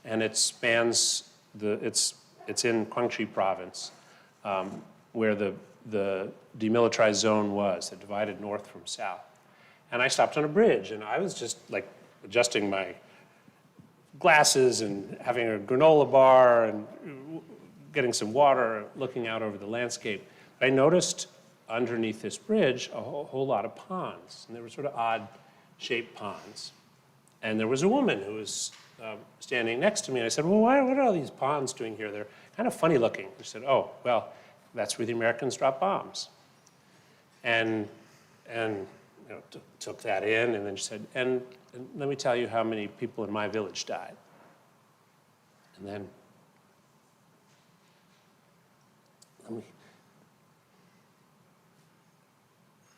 And it spans, it's in Quang Tri province, where the demilitarized zone was, that divided north from south. And I stopped on a bridge, and I was just like adjusting my glasses and having a granola bar and getting some water, looking out over the landscape. I noticed underneath this bridge a whole lot of ponds, and they were sort of odd-shaped ponds. And there was a woman who was standing next to me, and I said, well, what are all these ponds doing here? They're kind of funny looking. She said, oh, well, that's where the Americans dropped bombs. And took that in, and then she said, and let me tell you how many people in my village died. And then,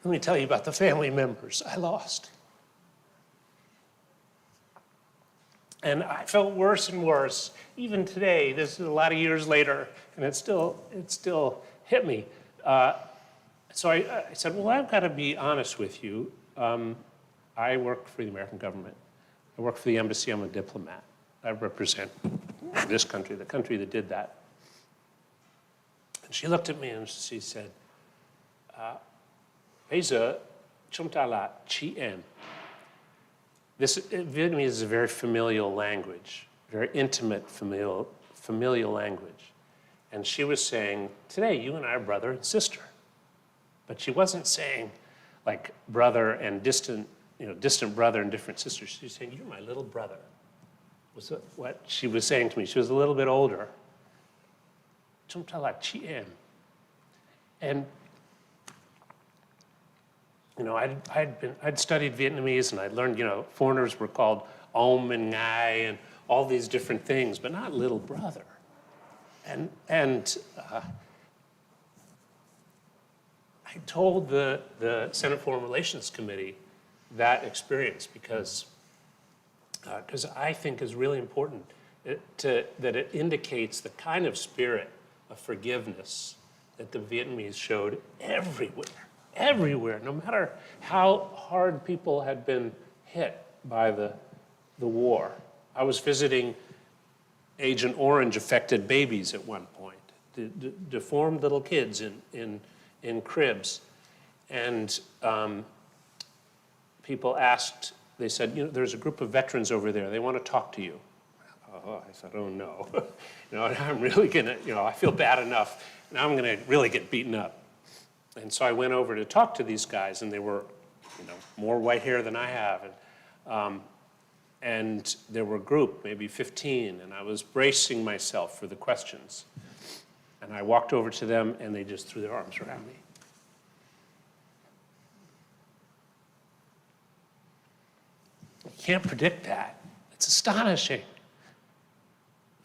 let me tell you about the family members I lost. And I felt worse and worse. Even today, this is a lot of years later, and it still hit me. So I said, well, I've got to be honest with you. I work for the American government. I work for the embassy. I'm a diplomat. I represent this country, the country that did that. And she looked at me and she said, Bây chúng ta là chị em. This Vietnamese is a very familial language, very intimate familial language. And she was saying, today you and I are brother and sister. But she wasn't saying like brother and distant brother and different sisters. She was saying, you're my little brother. Was what she was saying to me. She was a little bit older. Chúng ta là chị em. And I'd studied Vietnamese, and I'd learned, foreigners were called Om and Ngai and all these different things, but not little brother. And I told the Senate Foreign Relations Committee that experience because I think is really important that it indicates the kind of spirit of forgiveness that the Vietnamese showed everywhere, no matter how hard people had been hit by the war. I was visiting Agent Orange-affected babies at one point, deformed little kids in cribs. And people asked, they said, there's a group of veterans over there. They want to talk to you. Oh, I said, oh no. I'm really gonna, I feel bad enough. Now I'm gonna really get beaten up. And so I went over to talk to these guys, and they were, more white hair than I have. And there were a group, maybe 15, and I was bracing myself for the questions. And I walked over to them, and they just threw their arms around me. You can't predict that. It's astonishing.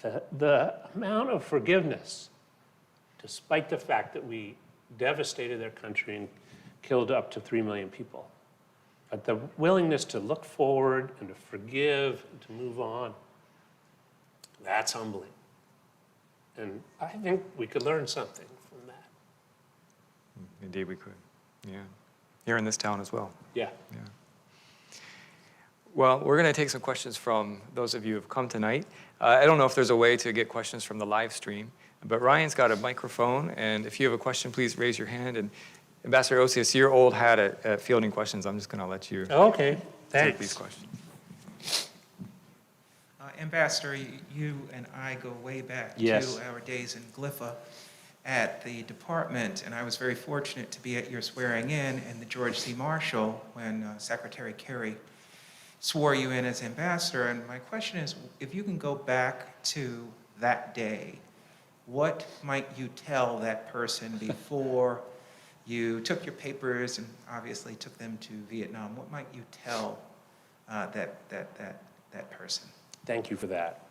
The amount of forgiveness, despite the fact that we devastated their country and killed up to 3 million people. But the willingness to look forward and to forgive and to move on, that's humbling. And I think we could learn something from that. Indeed we could, yeah. Here in this town as well. Yeah. Well, we're going to take some questions from those of you who have come tonight. I don't know if there's a way to get questions from the live stream, but Ryan's got a microphone, and if you have a question, please raise your hand. And Ambassador Osius, you're old hat at fielding questions. I'm just going to let you take these questions. Ambassador, you and I go way back Yes. to our days in Gliffa. at the department, and I was very fortunate to be at your swearing in the George C. Marshall when Secretary Kerry swore you in as ambassador. And my question is, if you can go back to that day, what might you tell that person before you took your papers and obviously took them to Vietnam? What might you tell that person? Thank you for that.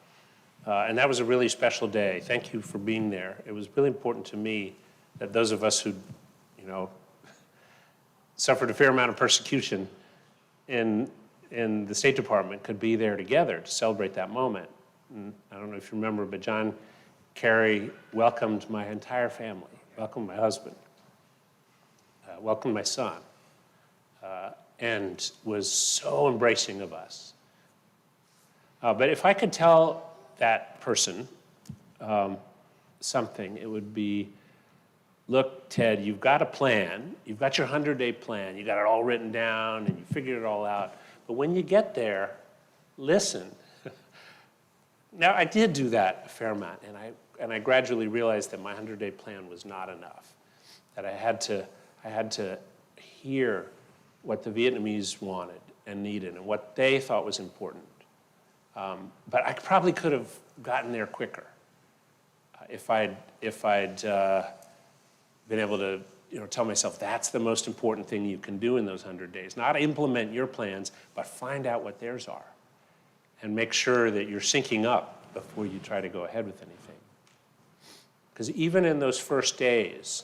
And that was a really special day. Thank you for being there. It was really important to me that those of us who, suffered a fair amount of persecution in the State Department could be there together to celebrate that moment. And I don't know if you remember, but John Kerry welcomed my entire family, welcomed my husband, welcomed my son, and was so embracing of us. But if I could tell that person something, it would be, look, Ted, you've got a plan. You've got your 100-day plan. You got it all written down, and you figured it all out. But when you get there, listen. Now, I did do that a fair amount, and I gradually realized that my 100-day plan was not enough, that I had to hear what the Vietnamese wanted and needed and what they thought was important. But I probably could have gotten there quicker if I'd been able to tell myself that's the most important thing you can do in those 100 days. Not implement your plans, but find out what theirs are and make sure that you're syncing up before you try to go ahead with anything. Because even in those first days,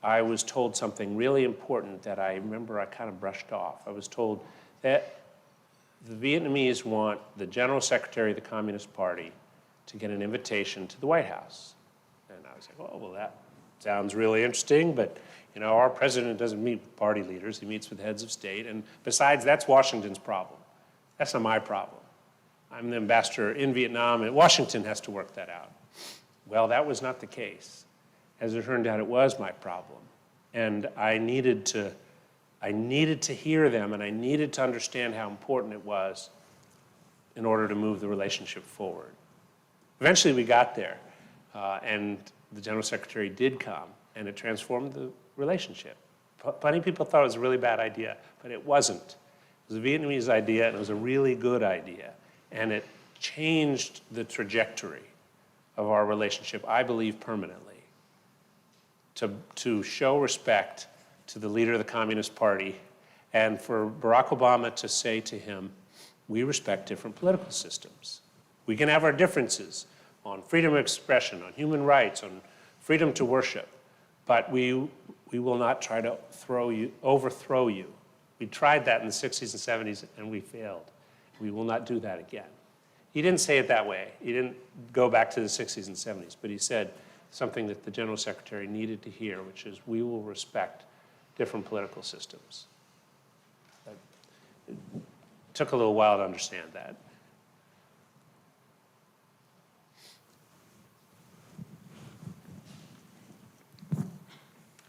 I was told something really important that I remember I kind of brushed off. I was told that the Vietnamese want the General Secretary of the Communist Party to get an invitation to the White House. And I was like, oh, well, that sounds really interesting, but our president doesn't meet with party leaders, he meets with heads of state, and besides, that's Washington's problem. That's not my problem. I'm the ambassador in Vietnam, and Washington has to work that out. Well, that was not the case. As it turned out, it was my problem. And I needed to hear them, and I needed to understand how important it was in order to move the relationship forward. Eventually, we got there, and the General Secretary did come, and it transformed the relationship. Plenty of people thought it was a really bad idea, but it wasn't. It was a Vietnamese idea, and it was a really good idea, and it changed the trajectory of our relationship, I believe, permanently. To show respect to the leader of the Communist Party, and for Barack Obama to say to him, we respect different political systems. We can have our differences on freedom of expression, on human rights, on freedom to worship, but we will not try to overthrow you. We tried that in the 60s and 70s, and we failed. We will not do that again. He didn't say it that way. He didn't go back to the 60s and 70s, but he said something that the General Secretary needed to hear, which is, we will respect different political systems. It took a little while to understand that.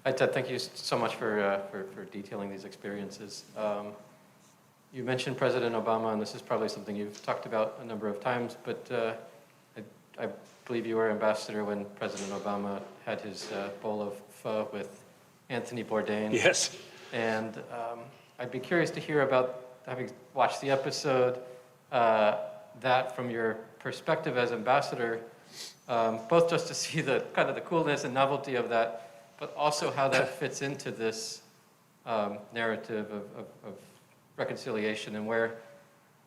Hi, Ted. Thank you so much for detailing these experiences. You mentioned President Obama, and this is probably something you've talked about a number of times, but I believe you were ambassador when President Obama had his bowl of pho with Anthony Bourdain. Yes. And I'd be curious to hear about, having watched the episode, that from your perspective as ambassador, both just to see the kind of the coolness and novelty of that, but also how that fits into this narrative of reconciliation, and where,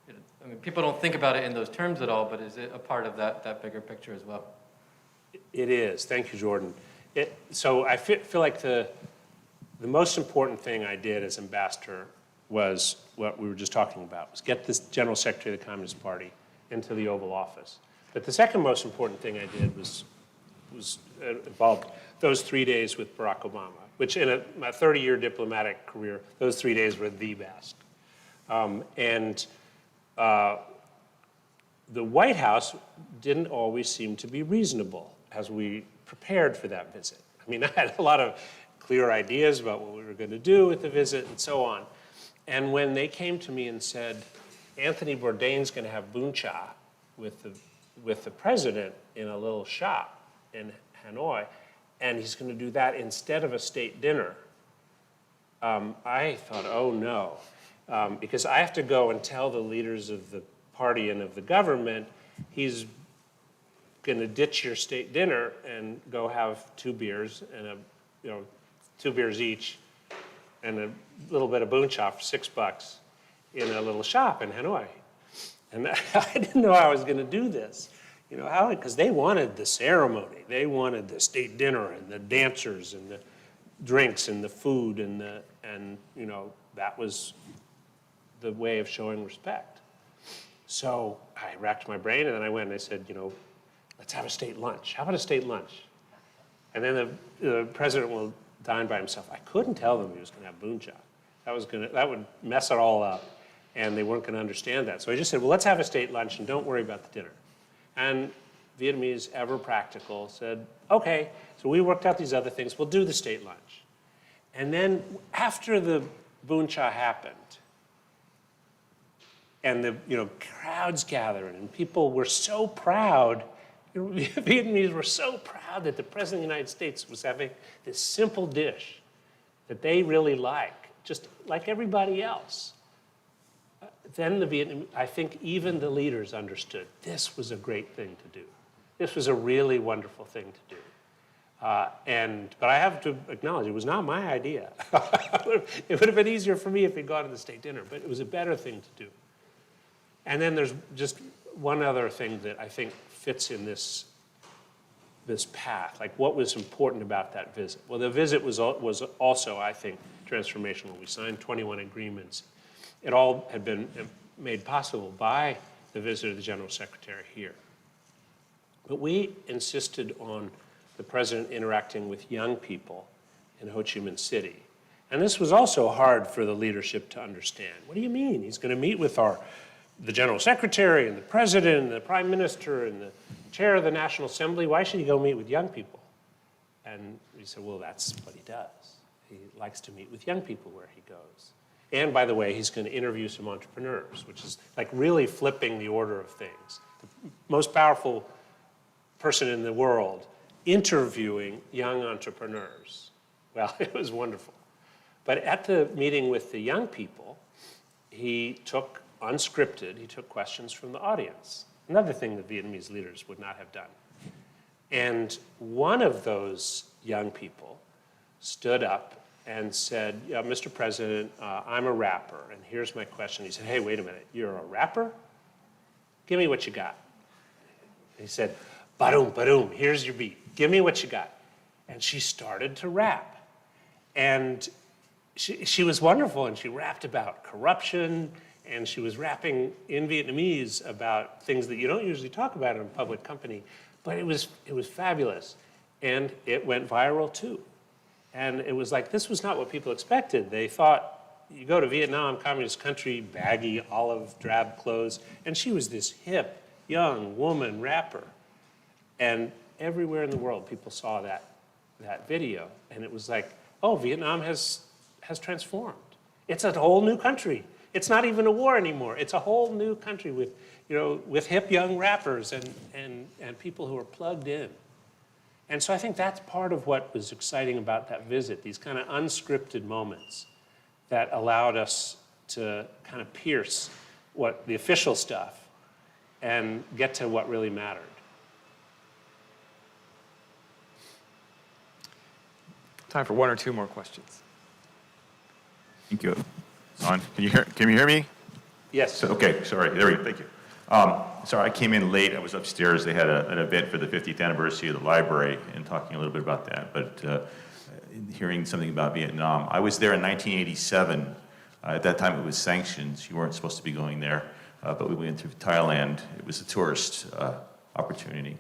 I mean, people don't think about it in those terms at all, but is it a part of that bigger picture as well? It is. Thank you, Jordan. So I feel like the most important thing I did as ambassador was what we were just talking about, was get this General Secretary of the Communist Party into the Oval Office. But the second most important thing I did was involved those 3 days with Barack Obama, which in my 30-year diplomatic career, those 3 days were the best. The White House didn't always seem to be reasonable as we prepared for that visit. I mean, I had a lot of clear ideas about what we were going to do with the visit and so on. And when they came to me and said, Anthony Bourdain's going to have bun cha with the president in a little shop in Hanoi, and he's going to do that instead of a state dinner. I thought, oh no, because I have to go and tell the leaders of the party and of the government he's going to ditch your state dinner and go have 2 beers and 2 beers each and a little bit of booncha for $6 in a little shop in Hanoi. And I didn't know I was going to do this. How? Because they wanted the ceremony. They wanted the state dinner and the dancers and the drinks and the food and that was the way of showing respect. So I racked my brain and then I went and I said, let's have a state lunch. How about a state lunch? And then the president will dine by himself. I couldn't tell them he was going to have booncha. That would mess it all up, and they weren't going to understand that. So I just said, well, let's have a state lunch and don't worry about the dinner. And Vietnamese, ever practical, said, okay. So we worked out these other things. We'll do the state lunch. And then after the booncha happened, and the crowds gathered, and people were so proud. Vietnamese were so proud that the President of the United States was having this simple dish that they really like, just like everybody else. Then I think even the leaders understood this was a great thing to do. This was a really wonderful thing to do. But I have to acknowledge, it was not my idea. It would have been easier for me if we'd gone to the state dinner, but it was a better thing to do. And then there's just one other thing that I think fits in this path, like what was important about that visit. Well, the visit was also, I think, transformational. We signed 21 agreements. It all had been made possible by the visit of the General Secretary here. But we insisted on the president interacting with young people in Ho Chi Minh City. And this was also hard for the leadership to understand. What do you mean? He's going to meet with the General Secretary and the President and the Prime Minister and the Chair of the National Assembly. Why should he go meet with young people? And we said, well, that's what he does. He likes to meet with young people where he goes. And by the way, he's going to interview some entrepreneurs, which is like really flipping the order of things. The most powerful person in the world interviewing young entrepreneurs. Well, it was wonderful. But at the meeting with the young people, he took unscripted, he took questions from the audience. Another thing that Vietnamese leaders would not have done. And one of those young people stood up and said, yeah, Mr. President, I'm a rapper, and here's my question. He said, hey, wait a minute, you're a rapper? Give me what you got. He said, ba-doom, ba-doom, here's your beat. Give me what you got. And she started to rap. And she was wonderful, and she rapped about corruption, and she was rapping in Vietnamese about things that you don't usually talk about in a public company, but it was fabulous. And it went viral too. And it was like, this was not what people expected. They thought, you go to Vietnam, communist country, baggy, olive, drab clothes, and she was this hip, young woman rapper. And everywhere in the world, people saw that video, and it was like, oh, Vietnam has transformed. It's a whole new country. It's not even a war anymore. It's a whole new country with hip young rappers and people who are plugged in. And so I think that's part of what was exciting about that visit, these kind of unscripted moments that allowed us to kind of pierce the official stuff and get to what really mattered. Time for 1 or 2 more questions. Thank you. On. Can you hear me? Yes. Okay, sorry. There we go. Thank you. Sorry, I came in late. I was upstairs. They had an event for the 50th anniversary of the library and talking a little bit about that. But hearing something about Vietnam, I was there in 1987. At that time, it was sanctions. You weren't supposed to be going there, but we went through Thailand. It was a tourist opportunity.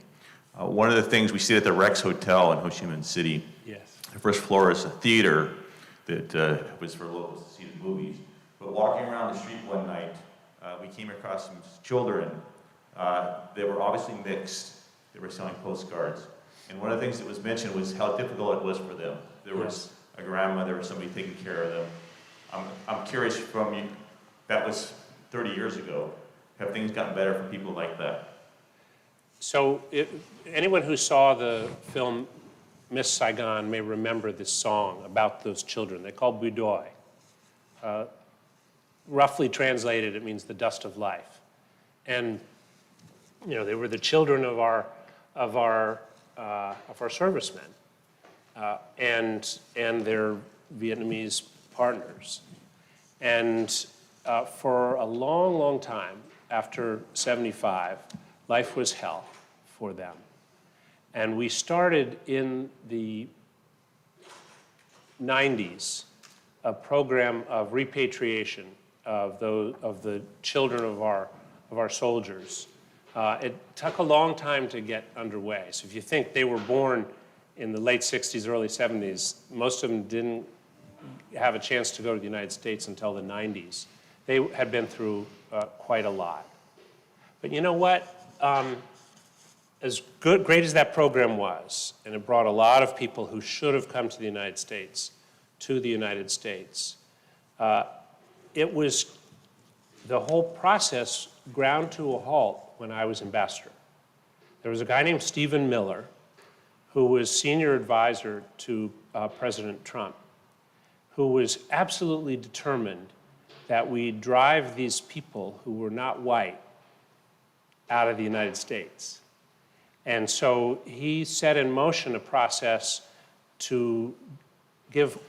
One of the things we stayed at the Rex Hotel in Ho Chi Minh City. Yes. The first floor is a theater that was for locals to see the movies. But walking around the street one night, we came across some children. They were obviously mixed. They were selling postcards. And one of the things that was mentioned was how difficult it was for them. There was a grandmother or somebody taking care of them. I'm curious from you, that was 30 years ago. Have things gotten better for people like that? So anyone who saw the film Miss Saigon may remember this song about those children. They call Budoy. Roughly translated, it means the dust of life. And they were the children of our servicemen and their Vietnamese partners. And for a long, long time after 75, life was hell for them. And we started in the 90s a program of repatriation of the children of our soldiers. It took a long time to get underway. So if you think they were born in the late 60s, early 70s, most of them didn't have a chance to go to the United States until the 90s. They had been through quite a lot. But you know what? As great as that program was, and it brought a lot of people who should have come to the United States, it was the whole process ground to a halt when I was ambassador. There was a guy named Stephen Miller who was senior advisor to President Trump, who was absolutely determined that we drive these people who were not white out of the United States. And so he set in motion a process to give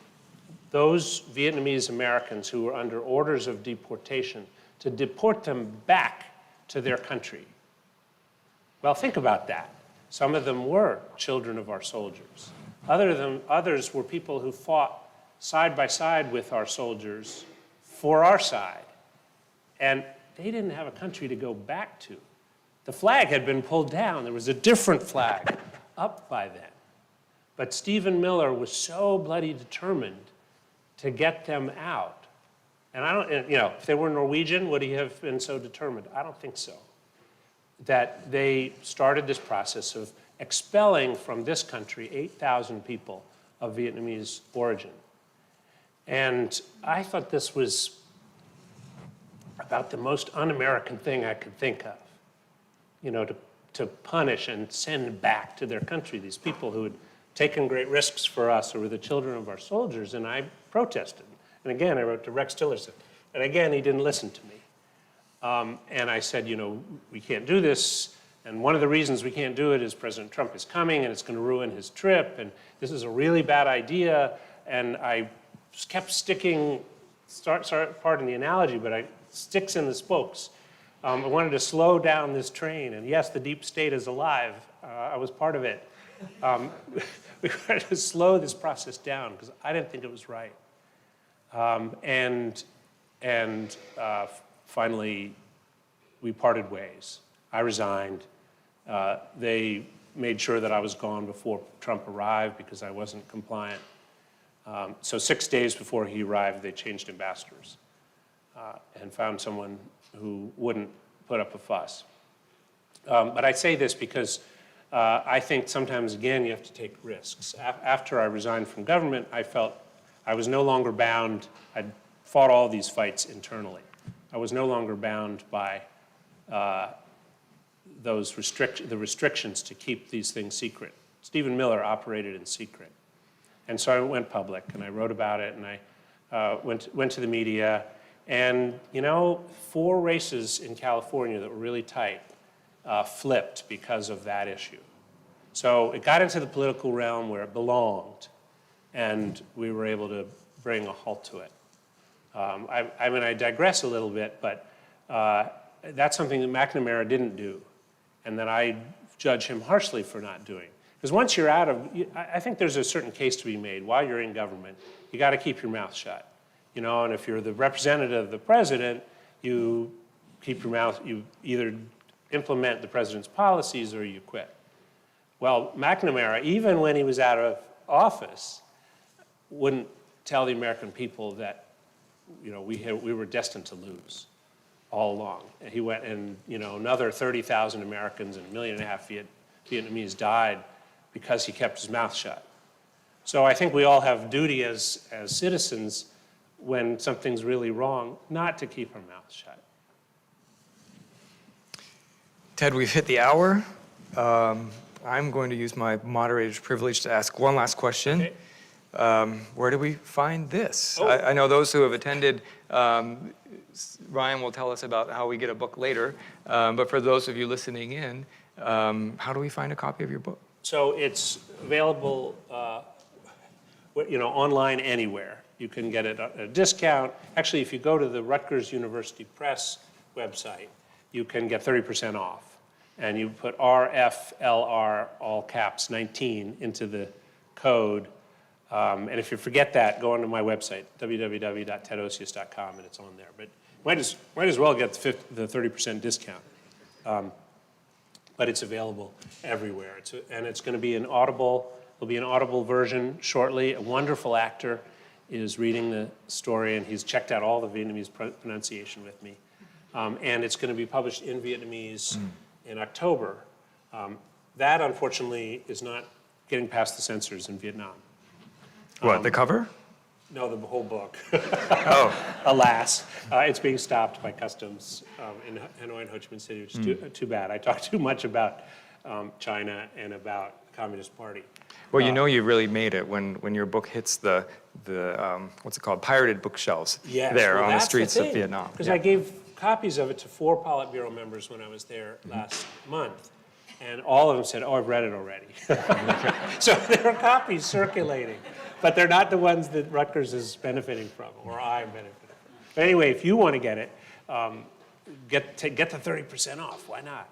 those Vietnamese Americans who were under orders of deportation to deport them back to their country. Well, think about that. Some of them were children of our soldiers. Others were people who fought side by side with our soldiers for our side. And they didn't have a country to go back to. The flag had been pulled down. There was a different flag up by then. But Stephen Miller was so bloody determined to get them out. And I don't, if they were Norwegian, would he have been so determined? I don't think so. That they started this process of expelling from this country 8,000 people of Vietnamese origin. And I thought this was about the most un-American thing I could think of, to punish and send back to their country these people who had taken great risks for us or were the children of our soldiers, and I protested. And again, I wrote to Rex Tillerson, and again, he didn't listen to me. And I said, we can't do this, and one of the reasons we can't do it is President Trump is coming, and it's going to ruin his trip, and this is a really bad idea, and I just kept sticking, pardon the analogy, but sticks in the spokes. I wanted to slow down this train, and yes, the deep state is alive. I was part of it. We wanted to slow this process down because I didn't think it was right. Finally, we parted ways. I resigned. They made sure that I was gone before Trump arrived because I wasn't compliant. So 6 days before he arrived, they changed ambassadors and found someone who wouldn't put up a fuss. But I say this because I think sometimes, again, you have to take risks. After I resigned from government, I felt I was no longer bound. I'd fought all these fights internally. I was no longer bound by the restrictions to keep these things secret. Stephen Miller operated in secret. And so I went public, and I wrote about it, and I went to the media. And, 4 races in California that were really tight flipped because of that issue. So it got into the political realm where it belonged, and we were able to bring a halt to it. I digress a little bit, but that's something that McNamara didn't do, and that I judge him harshly for not doing. Because once you're out of, I think there's a certain case to be made. While you're in government, you got to keep your mouth shut. And if you're the representative of the president, you keep your mouth, you either implement the president's policies or you quit. Well, McNamara, even when he was out of office, wouldn't tell the American people that, we were destined to lose all along. And he went and, another 30,000 Americans and 1.5 million Vietnamese died because he kept his mouth shut. So I think we all have duty as citizens when something's really wrong, not to keep our mouths shut. Ted, we've hit the hour. I'm going to use my moderator's privilege to ask one last question. Okay. Where do we find this? Oh. I know those who have attended, Ryan will tell us about how we get a book later, but for those of you listening in, how do we find a copy of your book? So it's available, online anywhere. You can get it at a discount. Actually, if you go to the Rutgers University Press website, you can get 30% off. And you put RFLR, all caps, 19 into the code. And if you forget that, go onto my website, www.tedosius.com, and it's on there. But might as well get the 30% discount. But it's available everywhere. And it's going to be an Audible. There'll be an Audible version shortly. A wonderful actor is reading the story, and he's checked out all the Vietnamese pronunciation with me. And it's going to be published in Vietnamese in October. That, unfortunately, is not getting past the censors in Vietnam. What, the cover? No, the whole book. Oh. Alas, it's being stopped by customs in Hanoi and Ho Chi Minh City, which is too bad. I talk too much about China and about the Communist Party. Well, you know you really made it when your book hits the what's it called, pirated bookshelves there on the streets of Vietnam. Because I gave copies of it to 4 Politburo members when I was there last month. And all of them said, oh, I've read it already. So there are copies circulating. But they're not the ones that Rutgers is benefiting from, or I'm benefiting from. But anyway, if you want to get it, get the 30% off. Why not?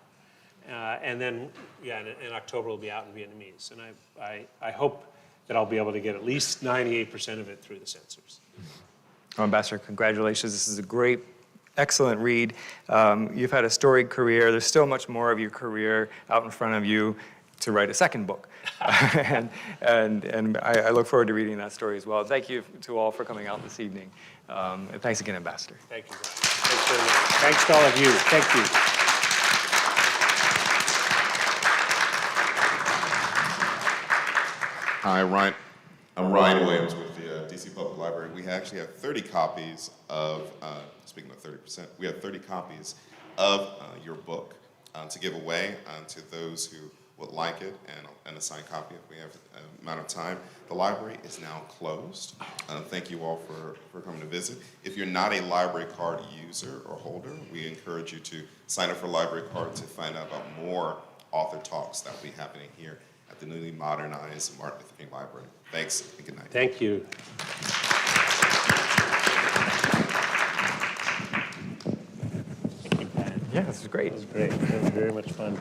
And then, in October it'll be out in Vietnamese. And I hope that I'll be able to get at least 98% of it through the censors. Well, Ambassador, congratulations. This is a great, excellent read. You've had a storied career. There's still much more of your career out in front of you to write a second book. and I look forward to reading that story as well. Thank you to all for coming out this evening. And thanks again, Ambassador. Thank you, Brian. Thanks very much. Thanks to all of you. Thank you. Hi, Ryan. I'm Ryan Williams with the DC Public Library. We actually have 30 copies of, speaking of 30%, we have 30 copies of your book to give away to those who would like it, and a signed copy if we have an amount of time. The library is now closed. Thank you all for coming to visit. If you're not a library card user or holder, we encourage you to sign up for a library card to find out about more author talks that will be happening here at the newly modernized Martin Luther King Library. Thanks and good night. Thank you. Yeah, this is great. It was great. It was very much fun.